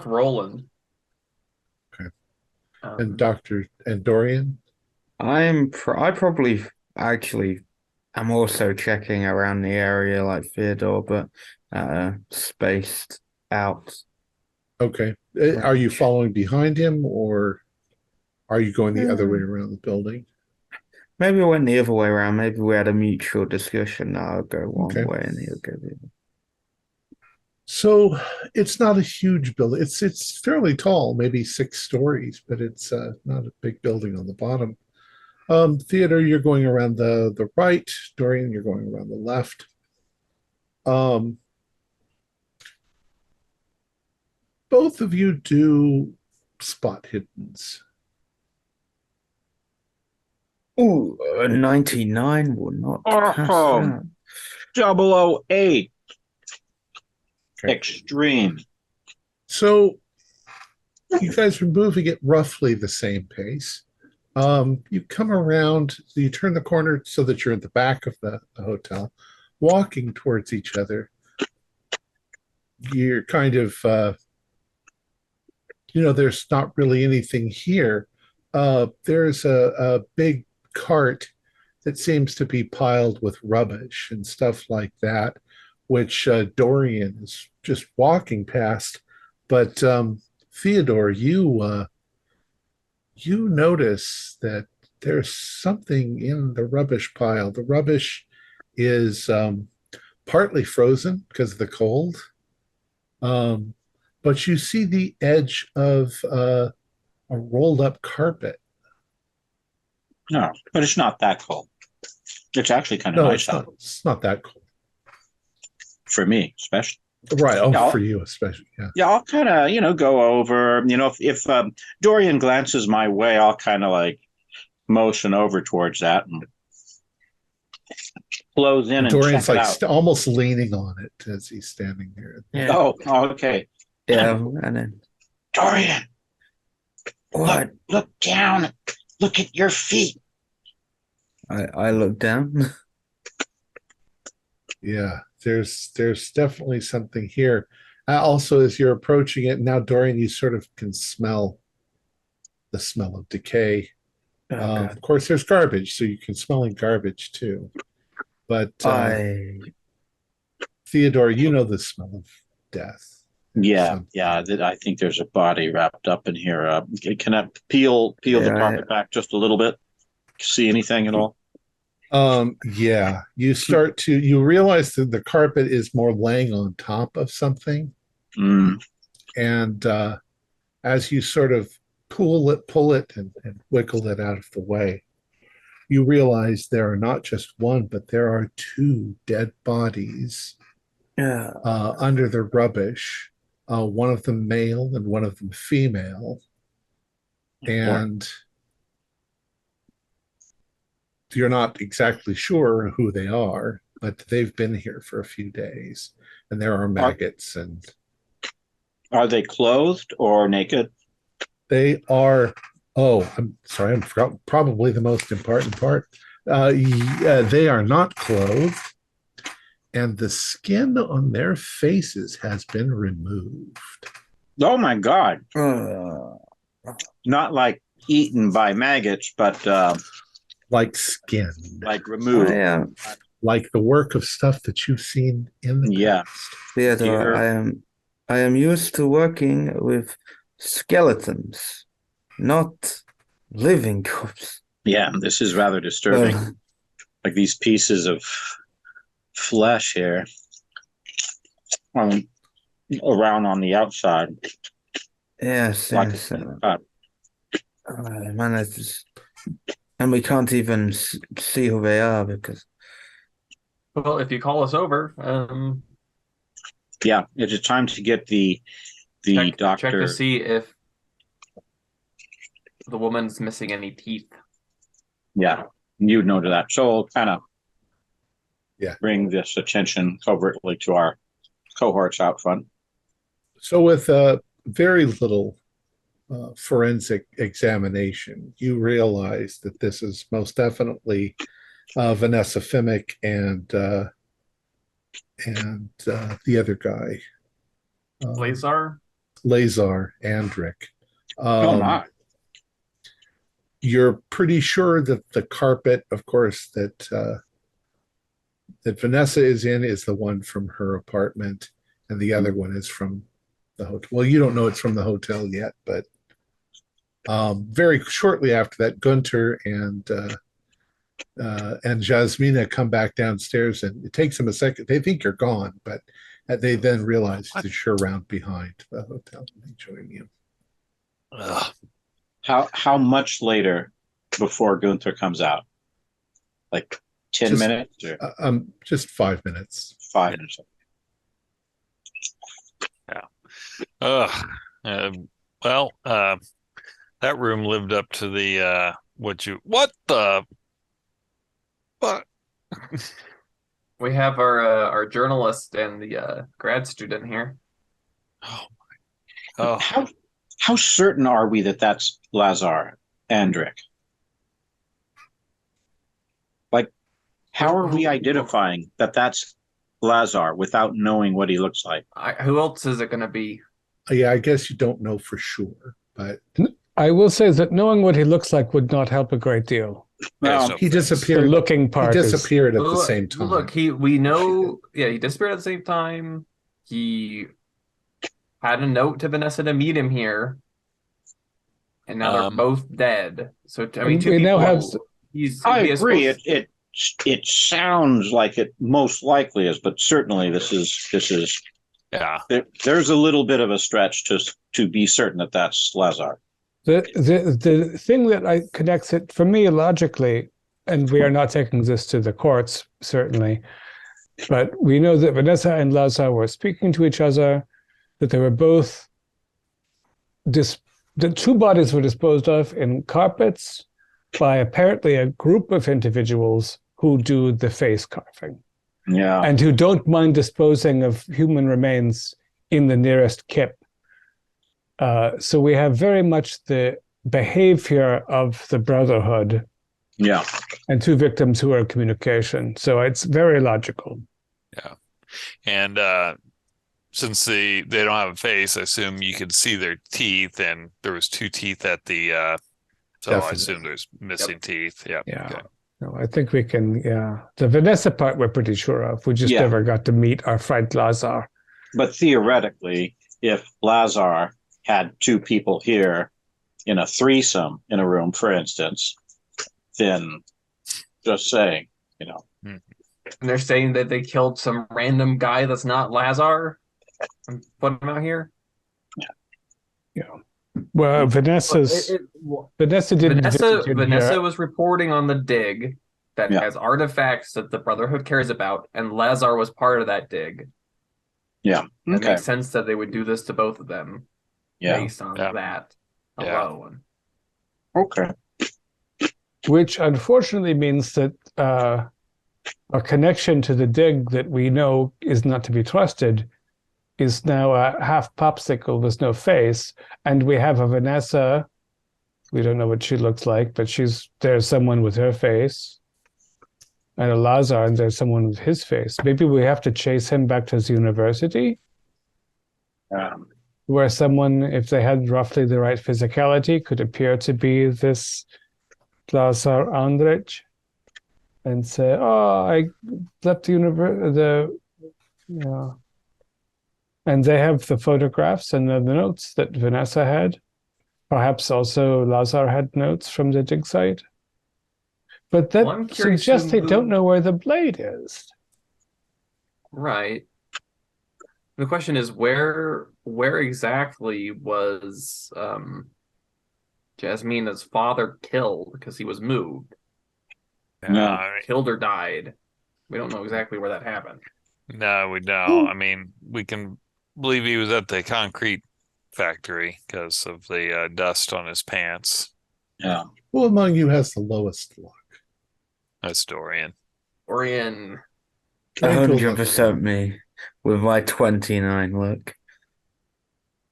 Roland. Okay. And Dorian? I probably actually am also checking around the area like Theodore, but spaced out. Okay. Are you following behind him, or are you going the other way around the building? Maybe I went the other way around. Maybe we had a mutual discussion. I'll go one way and he'll go the other. So it's not a huge building. It's fairly tall, maybe 6 stories, but it's not a big building on the bottom. Theodore, you're going around the right. Dorian, you're going around the left. Both of you do spot hiddens. Ooh, 99 will not pass that. 008. Okay. Extreme. So you guys are moving at roughly the same pace. You come around, you turn the corner so that you're at the back of the hotel, walking towards each other. You're kind of, there's not really anything here. There's a big cart that seems to be piled with rubbish and stuff like that, which Dorian is just walking past. But Theodore, you notice that there's something in the rubbish pile. The rubbish is partly frozen because of the cold, but you see the edge of a rolled up carpet. No, but it's not that cold. It's actually kind of nice out. It's not that cold. For me, especially. Right. Oh, for you especially. Yeah. Yeah, I'll kind of, go over, if Dorian glances my way, I'll kind of like motion over towards that and close in and Dorian's check like it out. almost leaning on it as he's standing there. Yeah. Oh, okay. Yeah, and then Dorian, what? Look down. Look at your feet. I look down. Yeah, there's definitely something here. Also, as you're approaching it now, Dorian, you sort of can smell the smell of decay. Of course, there's garbage, so you can smell garbage too. But Theodore, you know the smell of death. Yeah. I think there's a body wrapped up in here. Can I peel the carpet back just a little bit? See anything at all? Yeah. You realize that the carpet is more laying on top of something. And as you sort of pull it, and wiggle it out of the way, you realize there are not just one, but there are two dead bodies Yeah. under the rubbish. One of them male and one of them female. And you're not exactly sure who they are, but they've been here for a few days. And there are maggots. And are they clothed or naked? they are... Oh, I'm sorry, I forgot probably the most important part. They are not clothed, and the skin on their faces has been removed. Oh my God. Not like eaten by maggots, but like skin. Like removed. Like the work of stuff that you've seen in the past. Theodore, I am used to working with skeletons, not living corpses. Yeah, this is rather disturbing. Like these pieces of flesh here around on the outside. Yes, like yes. Man, it's just, and we can't even see who they are because... Well, if you call us over, yeah, it is time to get the doctor. Check to see if the woman's missing any teeth. Yeah, you'd know to that. So we'll kind of bring this attention covertly to our cohorts out front. So with very little forensic examination, you realize that this is most definitely Vanessa Fimick and the other guy, Lazar Andrick. Oh my! You're pretty sure that the carpet, of course, that Vanessa is in is the one from her apartment, and the other one is from the hotel. Well, you don't know it's from the hotel yet, but very shortly after that, Gunter and Jasmina come back downstairs, and it takes them a second. They think you're gone, but they then realize that you're around behind the hotel, and they join you. How much later before Gunther comes out? Like 10 minutes? Or? Just 5 minutes. 5 minutes. Yeah. Well, that room lived up to the what? We have our journalist and the grad student here. Oh. How certain are we that that's Lazar Andrick? Like, how are we identifying that that's Lazar without knowing what he looks like? Who else is it going to be? Yeah, I guess you don't know for sure, but I will say that knowing what he looks like would not help a great deal. Well, he disappeared. The looking part. He disappeared at the same time. Look, we know. Yeah, he disappeared at the same time. He had a note to Vanessa to meet him here, and now they're both dead. So I mean, we now have. I agree. It sounds like it most likely is, but certainly this is. Yeah. There's a little bit of a stretch to be certain that that's Lazar. The thing that connects it for me logically, and we are not taking this to the courts certainly, but we know that Vanessa and Lazar were speaking to each other, that they were both the two bodies were disposed of in carpets by apparently a group of individuals who do the face carving. Yeah. And who don't mind disposing of human remains in the nearest kip. So we have very much the behavior of the Brotherhood. Yeah. And two victims who are in communication. So it's very logical. Yeah. And since they don't have a face, I assume you could see their teeth, and there was two teeth at the so Definitely. I assume there's missing teeth. Yeah. Yeah. Okay. No, I think we can, The Vanessa part we're pretty sure of. We just never got to meet our friend Lazar. But theoretically, if Lazar had two people here in a threesome in a room, for instance, then just saying, And they're saying that they killed some random guy that's not Lazar and put him out here. Yeah. Well, Vanessa didn't visit in Vanessa here. was reporting on the dig that Yeah. has artifacts that the Brotherhood cares about, and Lazar was part of that dig. Yeah. It Okay. makes sense that they would do this to both of them Yeah. based on that Yeah. alone. Okay. Which unfortunately means that our connection to the dig that we know is not to be trusted is now a half popsicle with no face. And we have a Vanessa. We don't know what she looks like, but there's someone with her face. And a Lazar, and there's someone with his face. Maybe we have to chase him back to his university, where someone, if they had roughly the right physicality, could appear to be this Lazar Andrich and say, "Oh, I left the university." And they have the photographs and the notes that Vanessa had. Perhaps also Lazar had notes from the dig site. But that suggests they don't know where the blade is. Right. The question is where exactly was Jasmina's father killed because he was moved? Killed or died. We don't know exactly where that happened. No, we don't. I mean, we can believe he was at the concrete factory because of the dust on his pants. Yeah. Who among you has the lowest luck? Historian. Orient. 100% me with my 29 luck.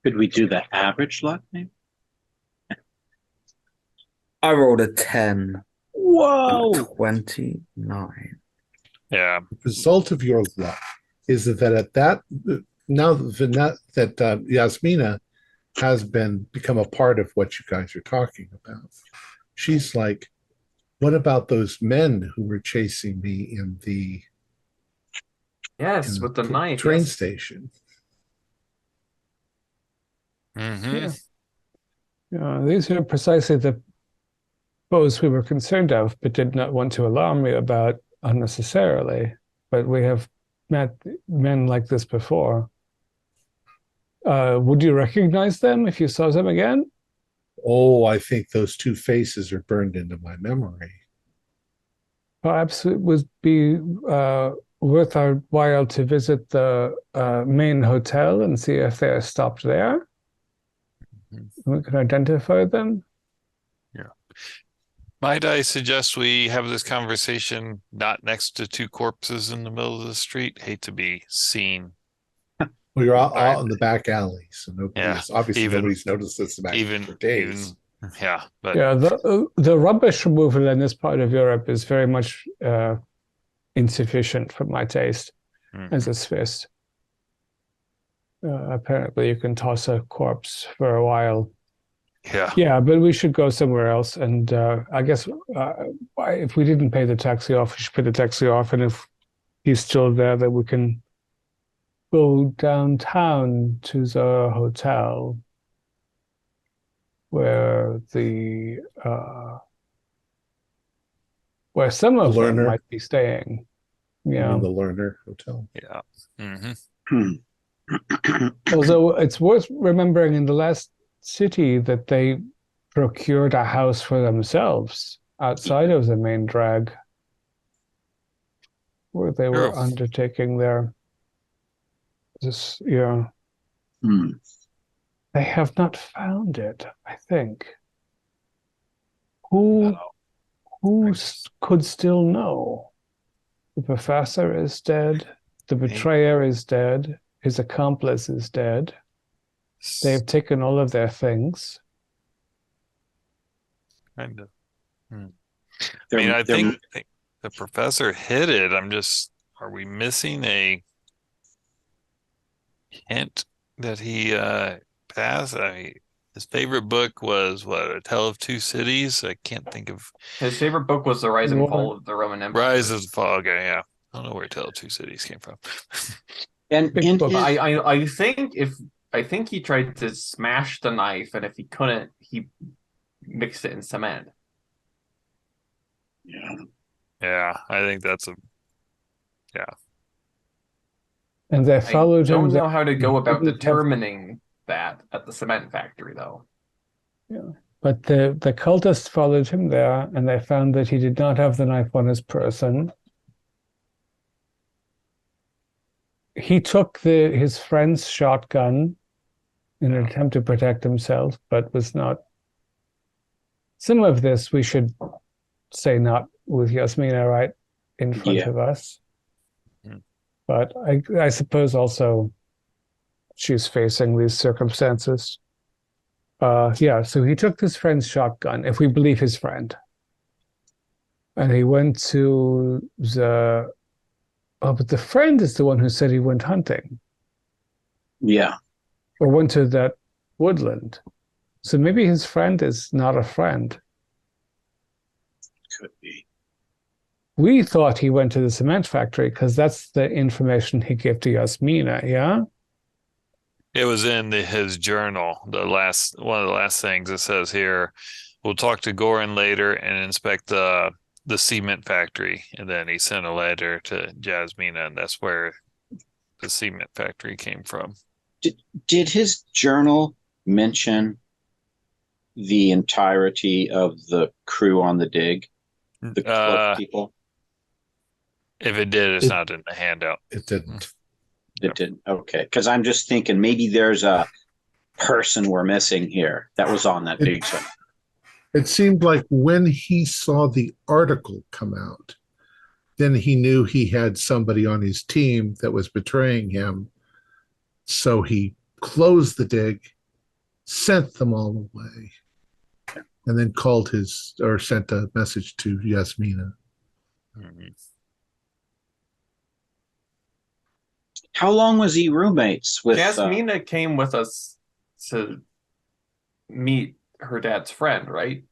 Could we do the average luck, maybe? I rolled a 10. Whoa! 29. Yeah. The result of your luck is that now that Yasmina has become a part of what you guys are talking about. She's like, what about those men who were chasing me in the with the knife train station? Mm-hmm. Yeah. These are precisely the foes we were concerned of, but did not want to alarm you about unnecessarily. But we have met men like this before. Would you recognize them if you saw them again? Oh, I think those two faces are burned into my memory. Perhaps it would be worth our while to visit the main hotel and see if they are stopped there. We can identify them. Yeah. Might I suggest we have this conversation not next to two corpses in the middle of the street? Hate to be seen. Well, you're out in the back alley, so obviously even, nobody's noticed this back for days. But the rubbish removal in this part of Europe is very much insufficient for my taste as a Swiss. Apparently, you can toss a corpse for a while. Yeah, but we should go somewhere else. And I guess if we didn't pay the taxi off, we should pay the taxi off. And if he's still there, then we can go downtown to the hotel where where some of them might be staying. Yeah, the Learner Hotel. Yeah. Although it's worth remembering in the last city that they procured a house for themselves outside of the main drag where they were undertaking their They have not found it, I think. Who could still know? The professor is dead. The betrayer is dead. His accomplice is dead. They've taken all of their things. Kind of. I mean, I think the professor hid it. Are we missing a hint that he passed? I mean, his favorite book was A Tale of Two Cities? I can't think of. His favorite book was The Rise and Fall of the Roman Empire. Rise of the Fall. Okay, yeah. I don't know where Tale of Two Cities came from. I think he tried to smash the knife, and if he couldn't, he mixed it in cement. Yeah, I think that's And they followed him. I don't know how to go about determining that at the cement factory, though. But the cultists followed him there, and they found that he did not have the knife on his person. He took his friend's shotgun in an attempt to protect himself, but was not. Some of this we should say not with Yasmina right in front of us. But I suppose also she's facing these circumstances. So he took his friend's shotgun, if we believe his friend. And he went to but the friend is the one who said he went hunting. Yeah. Or went to that woodland. So maybe his friend is not a friend. Could be. We thought he went to the cement factory because that's the information he gave to Yasmina, yeah? It was in his journal. One of the last things it says here, we'll talk to Goran later and inspect the cement factory. And then he sent a letter to Jasmina, and that's where the cement factory came from. Did his journal mention the entirety of the crew on the dig? The cloak people? If it did, it's not in the handout. It didn't. It didn't. Okay. Because I'm just thinking maybe there's a person we're missing here that was on that big show. It seemed like when he saw the article come out, then he knew he had somebody on his team that was betraying him. So he closed the dig, sent them all away, and then sent a message to Yasmina. Mm-hmm. How long was he roommates with? Jasmina came with us to meet her dad's friend, right?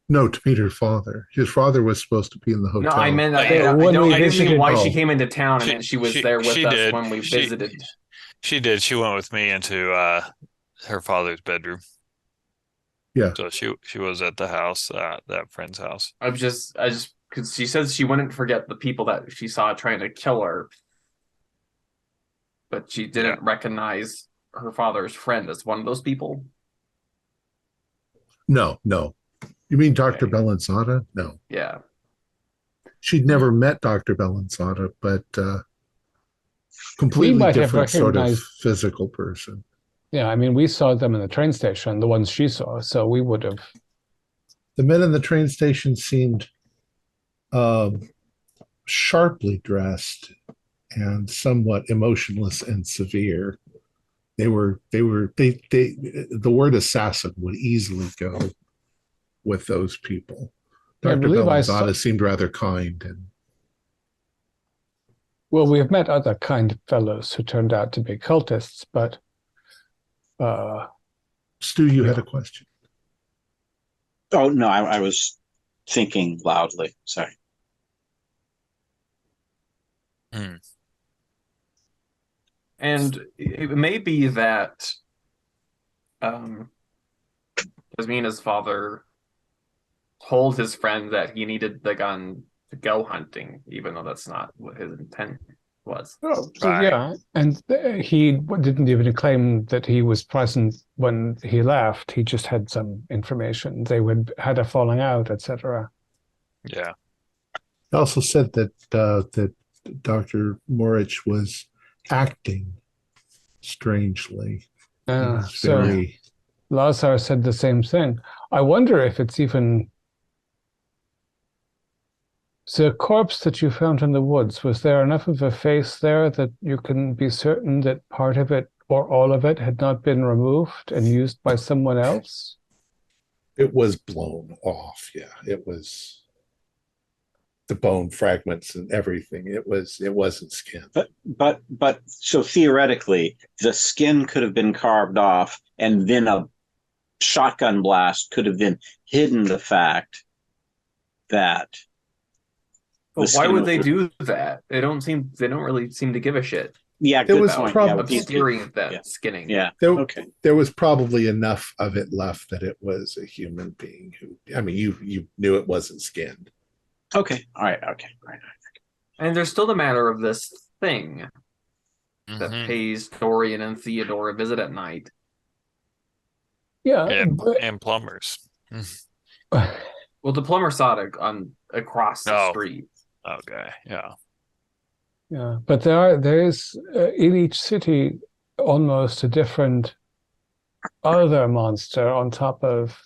No, to meet her father. His father was supposed to be in the hotel. No, I meant I didn't mean why she came into town, and she was there with us when we visited. She did. She went with me into her father's bedroom. Yeah. So she was at the house, that friend's house. I just because she says she wouldn't forget the people that she saw trying to kill her, but she didn't recognize her father's friend as one of those people. No. You mean Dr. Bellanzada? No. Yeah. She'd never met Dr. Bellanzada, but completely different sort of physical person. Yeah, I mean, we saw them in the train station, the ones she saw, so we would have. The men in the train station seemed sharply dressed and somewhat emotionless and severe. The word assassin would easily go with those people. Dr. Bellanzada seemed rather kind. Well, we have met other kind fellows who turned out to be cultists, but Stu, you had a question. Oh, no, I was thinking loudly. Sorry. And it may be that Yasmina's father told his friend that he needed the gun to go hunting, even though that's not what his intent was. Oh, yeah, and he didn't even claim that he was present when he left. He just had some information. They had a falling out, etc. Yeah. He also said that that Dr. Morich was acting strangely. So Lazar said the same thing. I wonder if it's even the corpse that you found in the woods. Was there enough of a face there that you can be certain that part of it or all of it had not been removed and used by someone else? It was blown off. Yeah, it was the bone fragments and everything. It wasn't skin. But so theoretically, the skin could have been carved off, and then a shotgun blast could have then hidden the fact that. But why would they do that? They don't really seem to give a shit. Yeah, there was probably obscuring that skinning. Yeah. There was probably enough of it left that it was a human being who. I mean, you knew it wasn't skinned. Okay. All right. Okay. Right. And there's still the matter of this thing that pays Dorian and Theodore a visit at night. Yeah, and plumbers. Well, the plumber saw it across the Oh. street. Okay, yeah. yeah, but there is in each city almost a different other monster on top of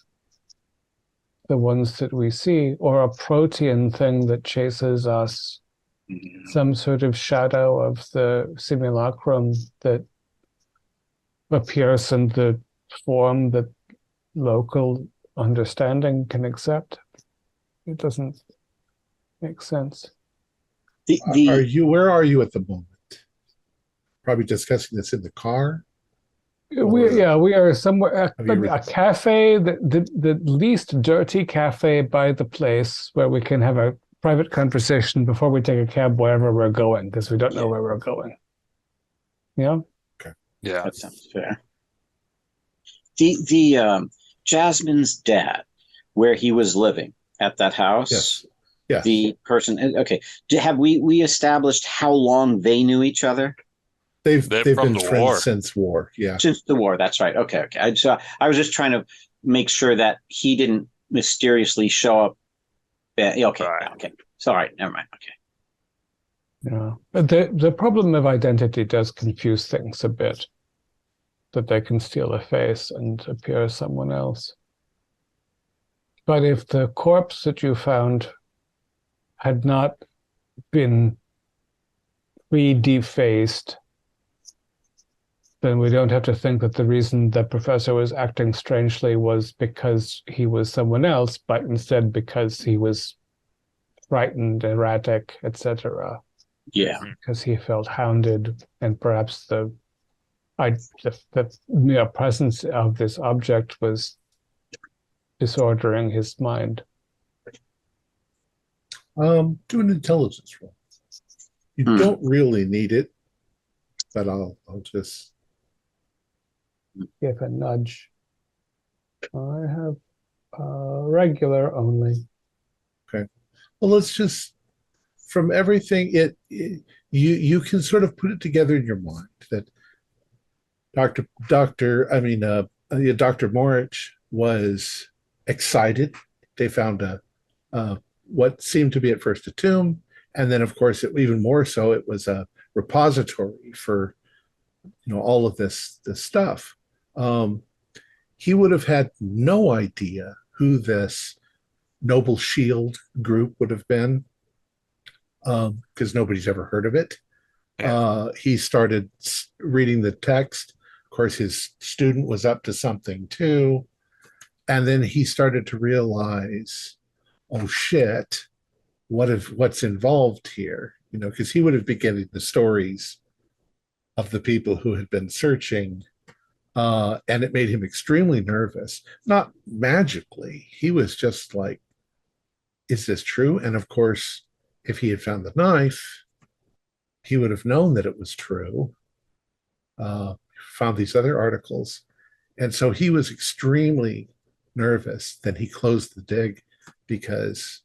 the ones that we see, or a protean thing that chases us, some sort of shadow of the simulacrum that appears in the form that local understanding can accept. It doesn't make sense. Where are you at the moment? Probably discussing this in the car. We are somewhere Have you a cafe, the least dirty cafe by the place where we can have a private conversation before we take a cab wherever we're going, because we don't know where we're going. Yeah. Yeah. That sounds fair. The Jasmine's dad, where he was living at that house. Yes. Yes. The person. Okay. Have we established how long they knew each other? They've They're from been the friends war. since war. Yeah. Since the war. That's right. Okay. I was just trying to make sure that he didn't mysteriously show up. Okay. Right. Okay. It's all right. Never mind. Okay. Yeah. But the problem of identity does confuse things a bit. That they can steal a face and appear as someone else. But if the corpse that you found had not been re-defaced, then we don't have to think that the reason the professor was acting strangely was because he was someone else, but instead because he was frightened, erratic, etc. Yeah. Because he felt hounded, and perhaps the mere presence of this object was disordering his mind. Do an intelligence roll. You don't really need it, but I'll just Give a nudge. I have regular only. well, let's just from everything you can sort of put it together in your mind that Dr. Morich was excited. They found what seemed to be at first a tomb, and then, of course, even more so, it was a repository for all of this stuff. He would have had no idea who this Noble Shield group would have been, because nobody's ever heard of it. He started reading the text. Of course, his student was up to something too. And then he started to realize, oh shit, what's involved here? Because he would have been getting the stories of the people who had been searching, and it made him extremely nervous. Not magically. He was just like, is this true? And of course, if he had found the knife, he would have known that it was true. Found these other articles. And so he was extremely nervous. Then he closed the dig because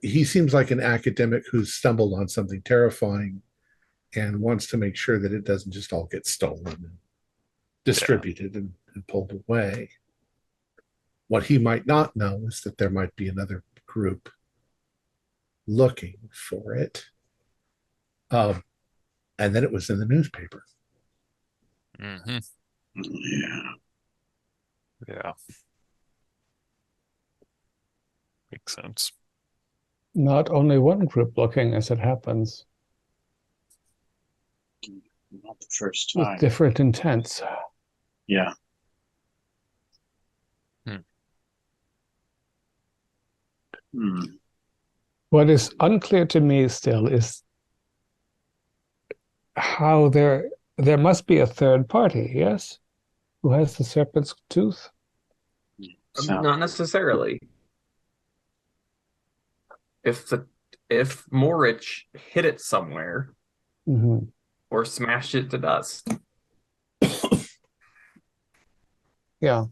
he seems like an academic who's stumbled on something terrifying and wants to make sure that it doesn't just all get stolen and distributed and pulled away. What he might not know is that there might be another group looking for it. And then it was in the newspaper. Mm-hmm. Yeah. Makes sense. Not only one group looking, as it happens. Not the first With time. different intents. Yeah. What is unclear to me still is how there must be a third party, yes? Who has the serpent's tooth? Not necessarily. If Morich hit it somewhere or smashed it to dust. Yeah.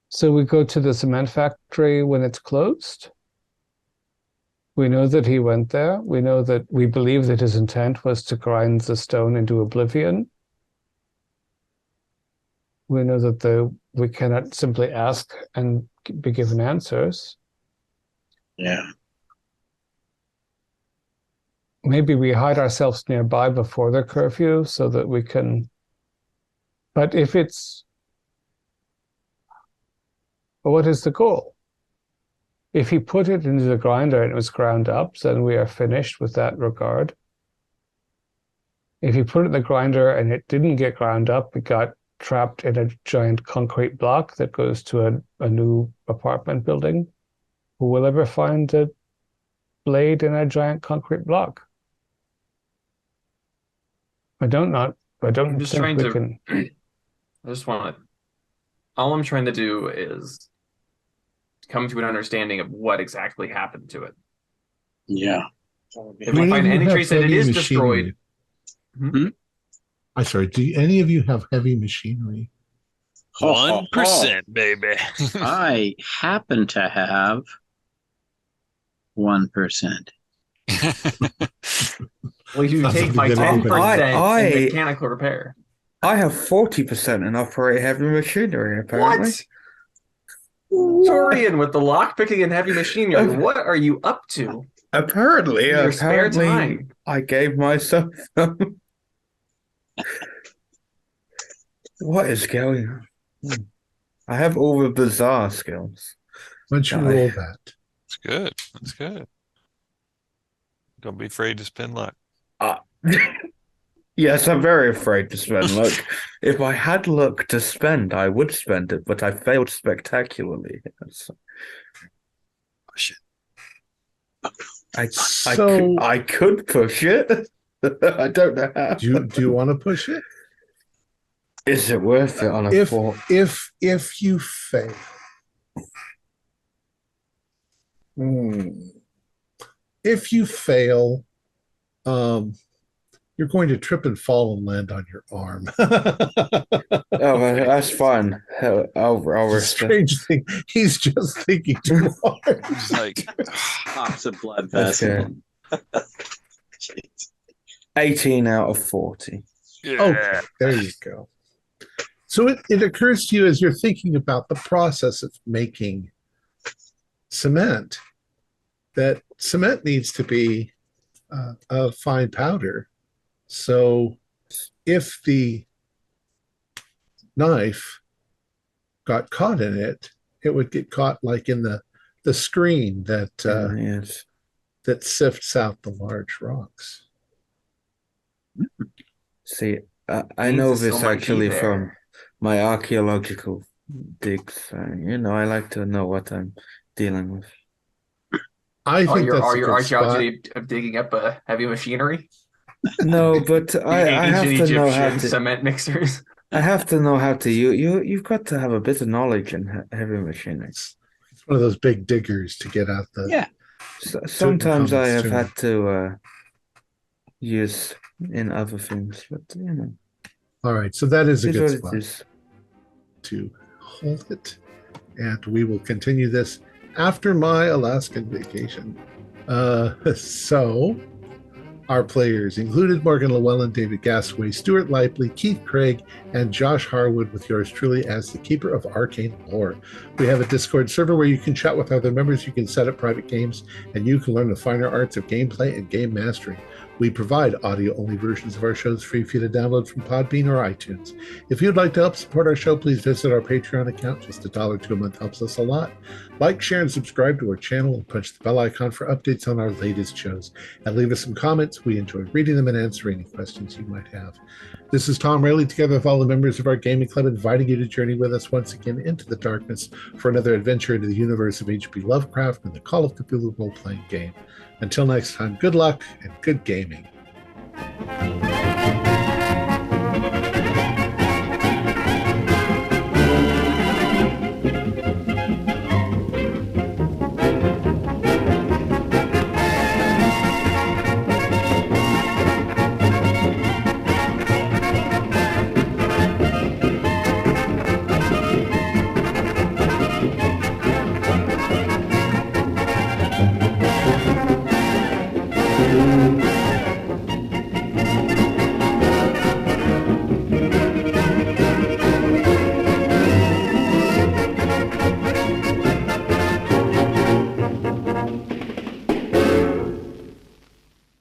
So we go to the cement factory when it's closed. We know that he went there. We believe that his intent was to grind the stone into oblivion. We know that the we cannot simply ask and be given answers. Yeah. Maybe we hide ourselves nearby before the curfew so that we can. But if it's. What is the goal? If he put it into the grinder and it was ground up, then we are finished with that regard. If he put it in the grinder and it didn't get ground up, it got trapped in a giant concrete block that goes to a new apartment building, who will ever find a blade in a giant concrete block? I don't I'm just think trying we to. can. I just want to. All I'm trying to do is come to an understanding of what exactly happened to it. Yeah. If we find any trace that it is destroyed. I'm sorry. Do any of you have heavy machinery? 1%, baby. I happen to have 1%. Well, you Sounds take my like a good 10% in mechanical repair. I have 40% and operate heavy machinery, apparently. What? Torian with the lockpicking and heavy machinery, what are you up to? Apparently, In your spare time. I gave myself What is going on? I have all the bizarre skills. Why don't you roll that? It's good. That's good. Don't be afraid to spend luck. Yes, I'm very afraid to spend luck. If I had luck to spend, I would spend it, but I failed spectacularly. Push it. I could push it. I don't know how. Do you want to push it? Is it worth it on a four? If you fail, if you fail, you're going to trip and fall and land on your arm. Oh, that's fine. I'll risk it. Strange thing, he's just thinking too hard. It's like, Pops of blood That's vessel. good. 18 out of 40. yeah. Okay, there you go. So it occurs to you as you're thinking about the process of making cement that cement needs to be a fine powder. So if the knife got caught in it, it would get caught like in the screen that Yes. that sifts out the large rocks. See, I Means know there's this so much actually there. from my archaeological digs. I like to know what I'm dealing with. I think that's a your good spot. archaeology of digging up a heavy machinery? No, but I have Ancient to know how Egyptian to. cement mixers. I have to know how to. You've got to have a bit of knowledge in heavy machinery. It's one of those big diggers to get out the. Yeah. Sometimes I have Tutankhamun's had to use in other things, but All right, so that is a it is good what it spot is. to hold it, and we will continue this after my Alaskan vacation. So our players included Morgan Llewellyn, David Gasway, Stuart Lively, Keith Craig, and Josh Harwood, with yours truly as the keeper of arcane lore. We have a Discord server where you can chat with other members, you can set up private games, and you can learn the finer arts of gameplay and game mastering. We provide audio-only versions of our shows free for you to download from Podbean or iTunes. If you'd like to help support our show, please visit our Patreon account. Just $1 a month helps us a lot. Like, share, and subscribe to our channel, and punch the bell icon for updates on our latest shows. And leave us some comments. We enjoy reading them and answering any questions you might have. This is Tom Rayleigh, together with all the members of our gaming club, inviting you to journey with us once again into the darkness for another adventure into the universe of H.P. Lovecraft and the Call of Cthulhu role-playing game. Until next time, good luck and good gaming.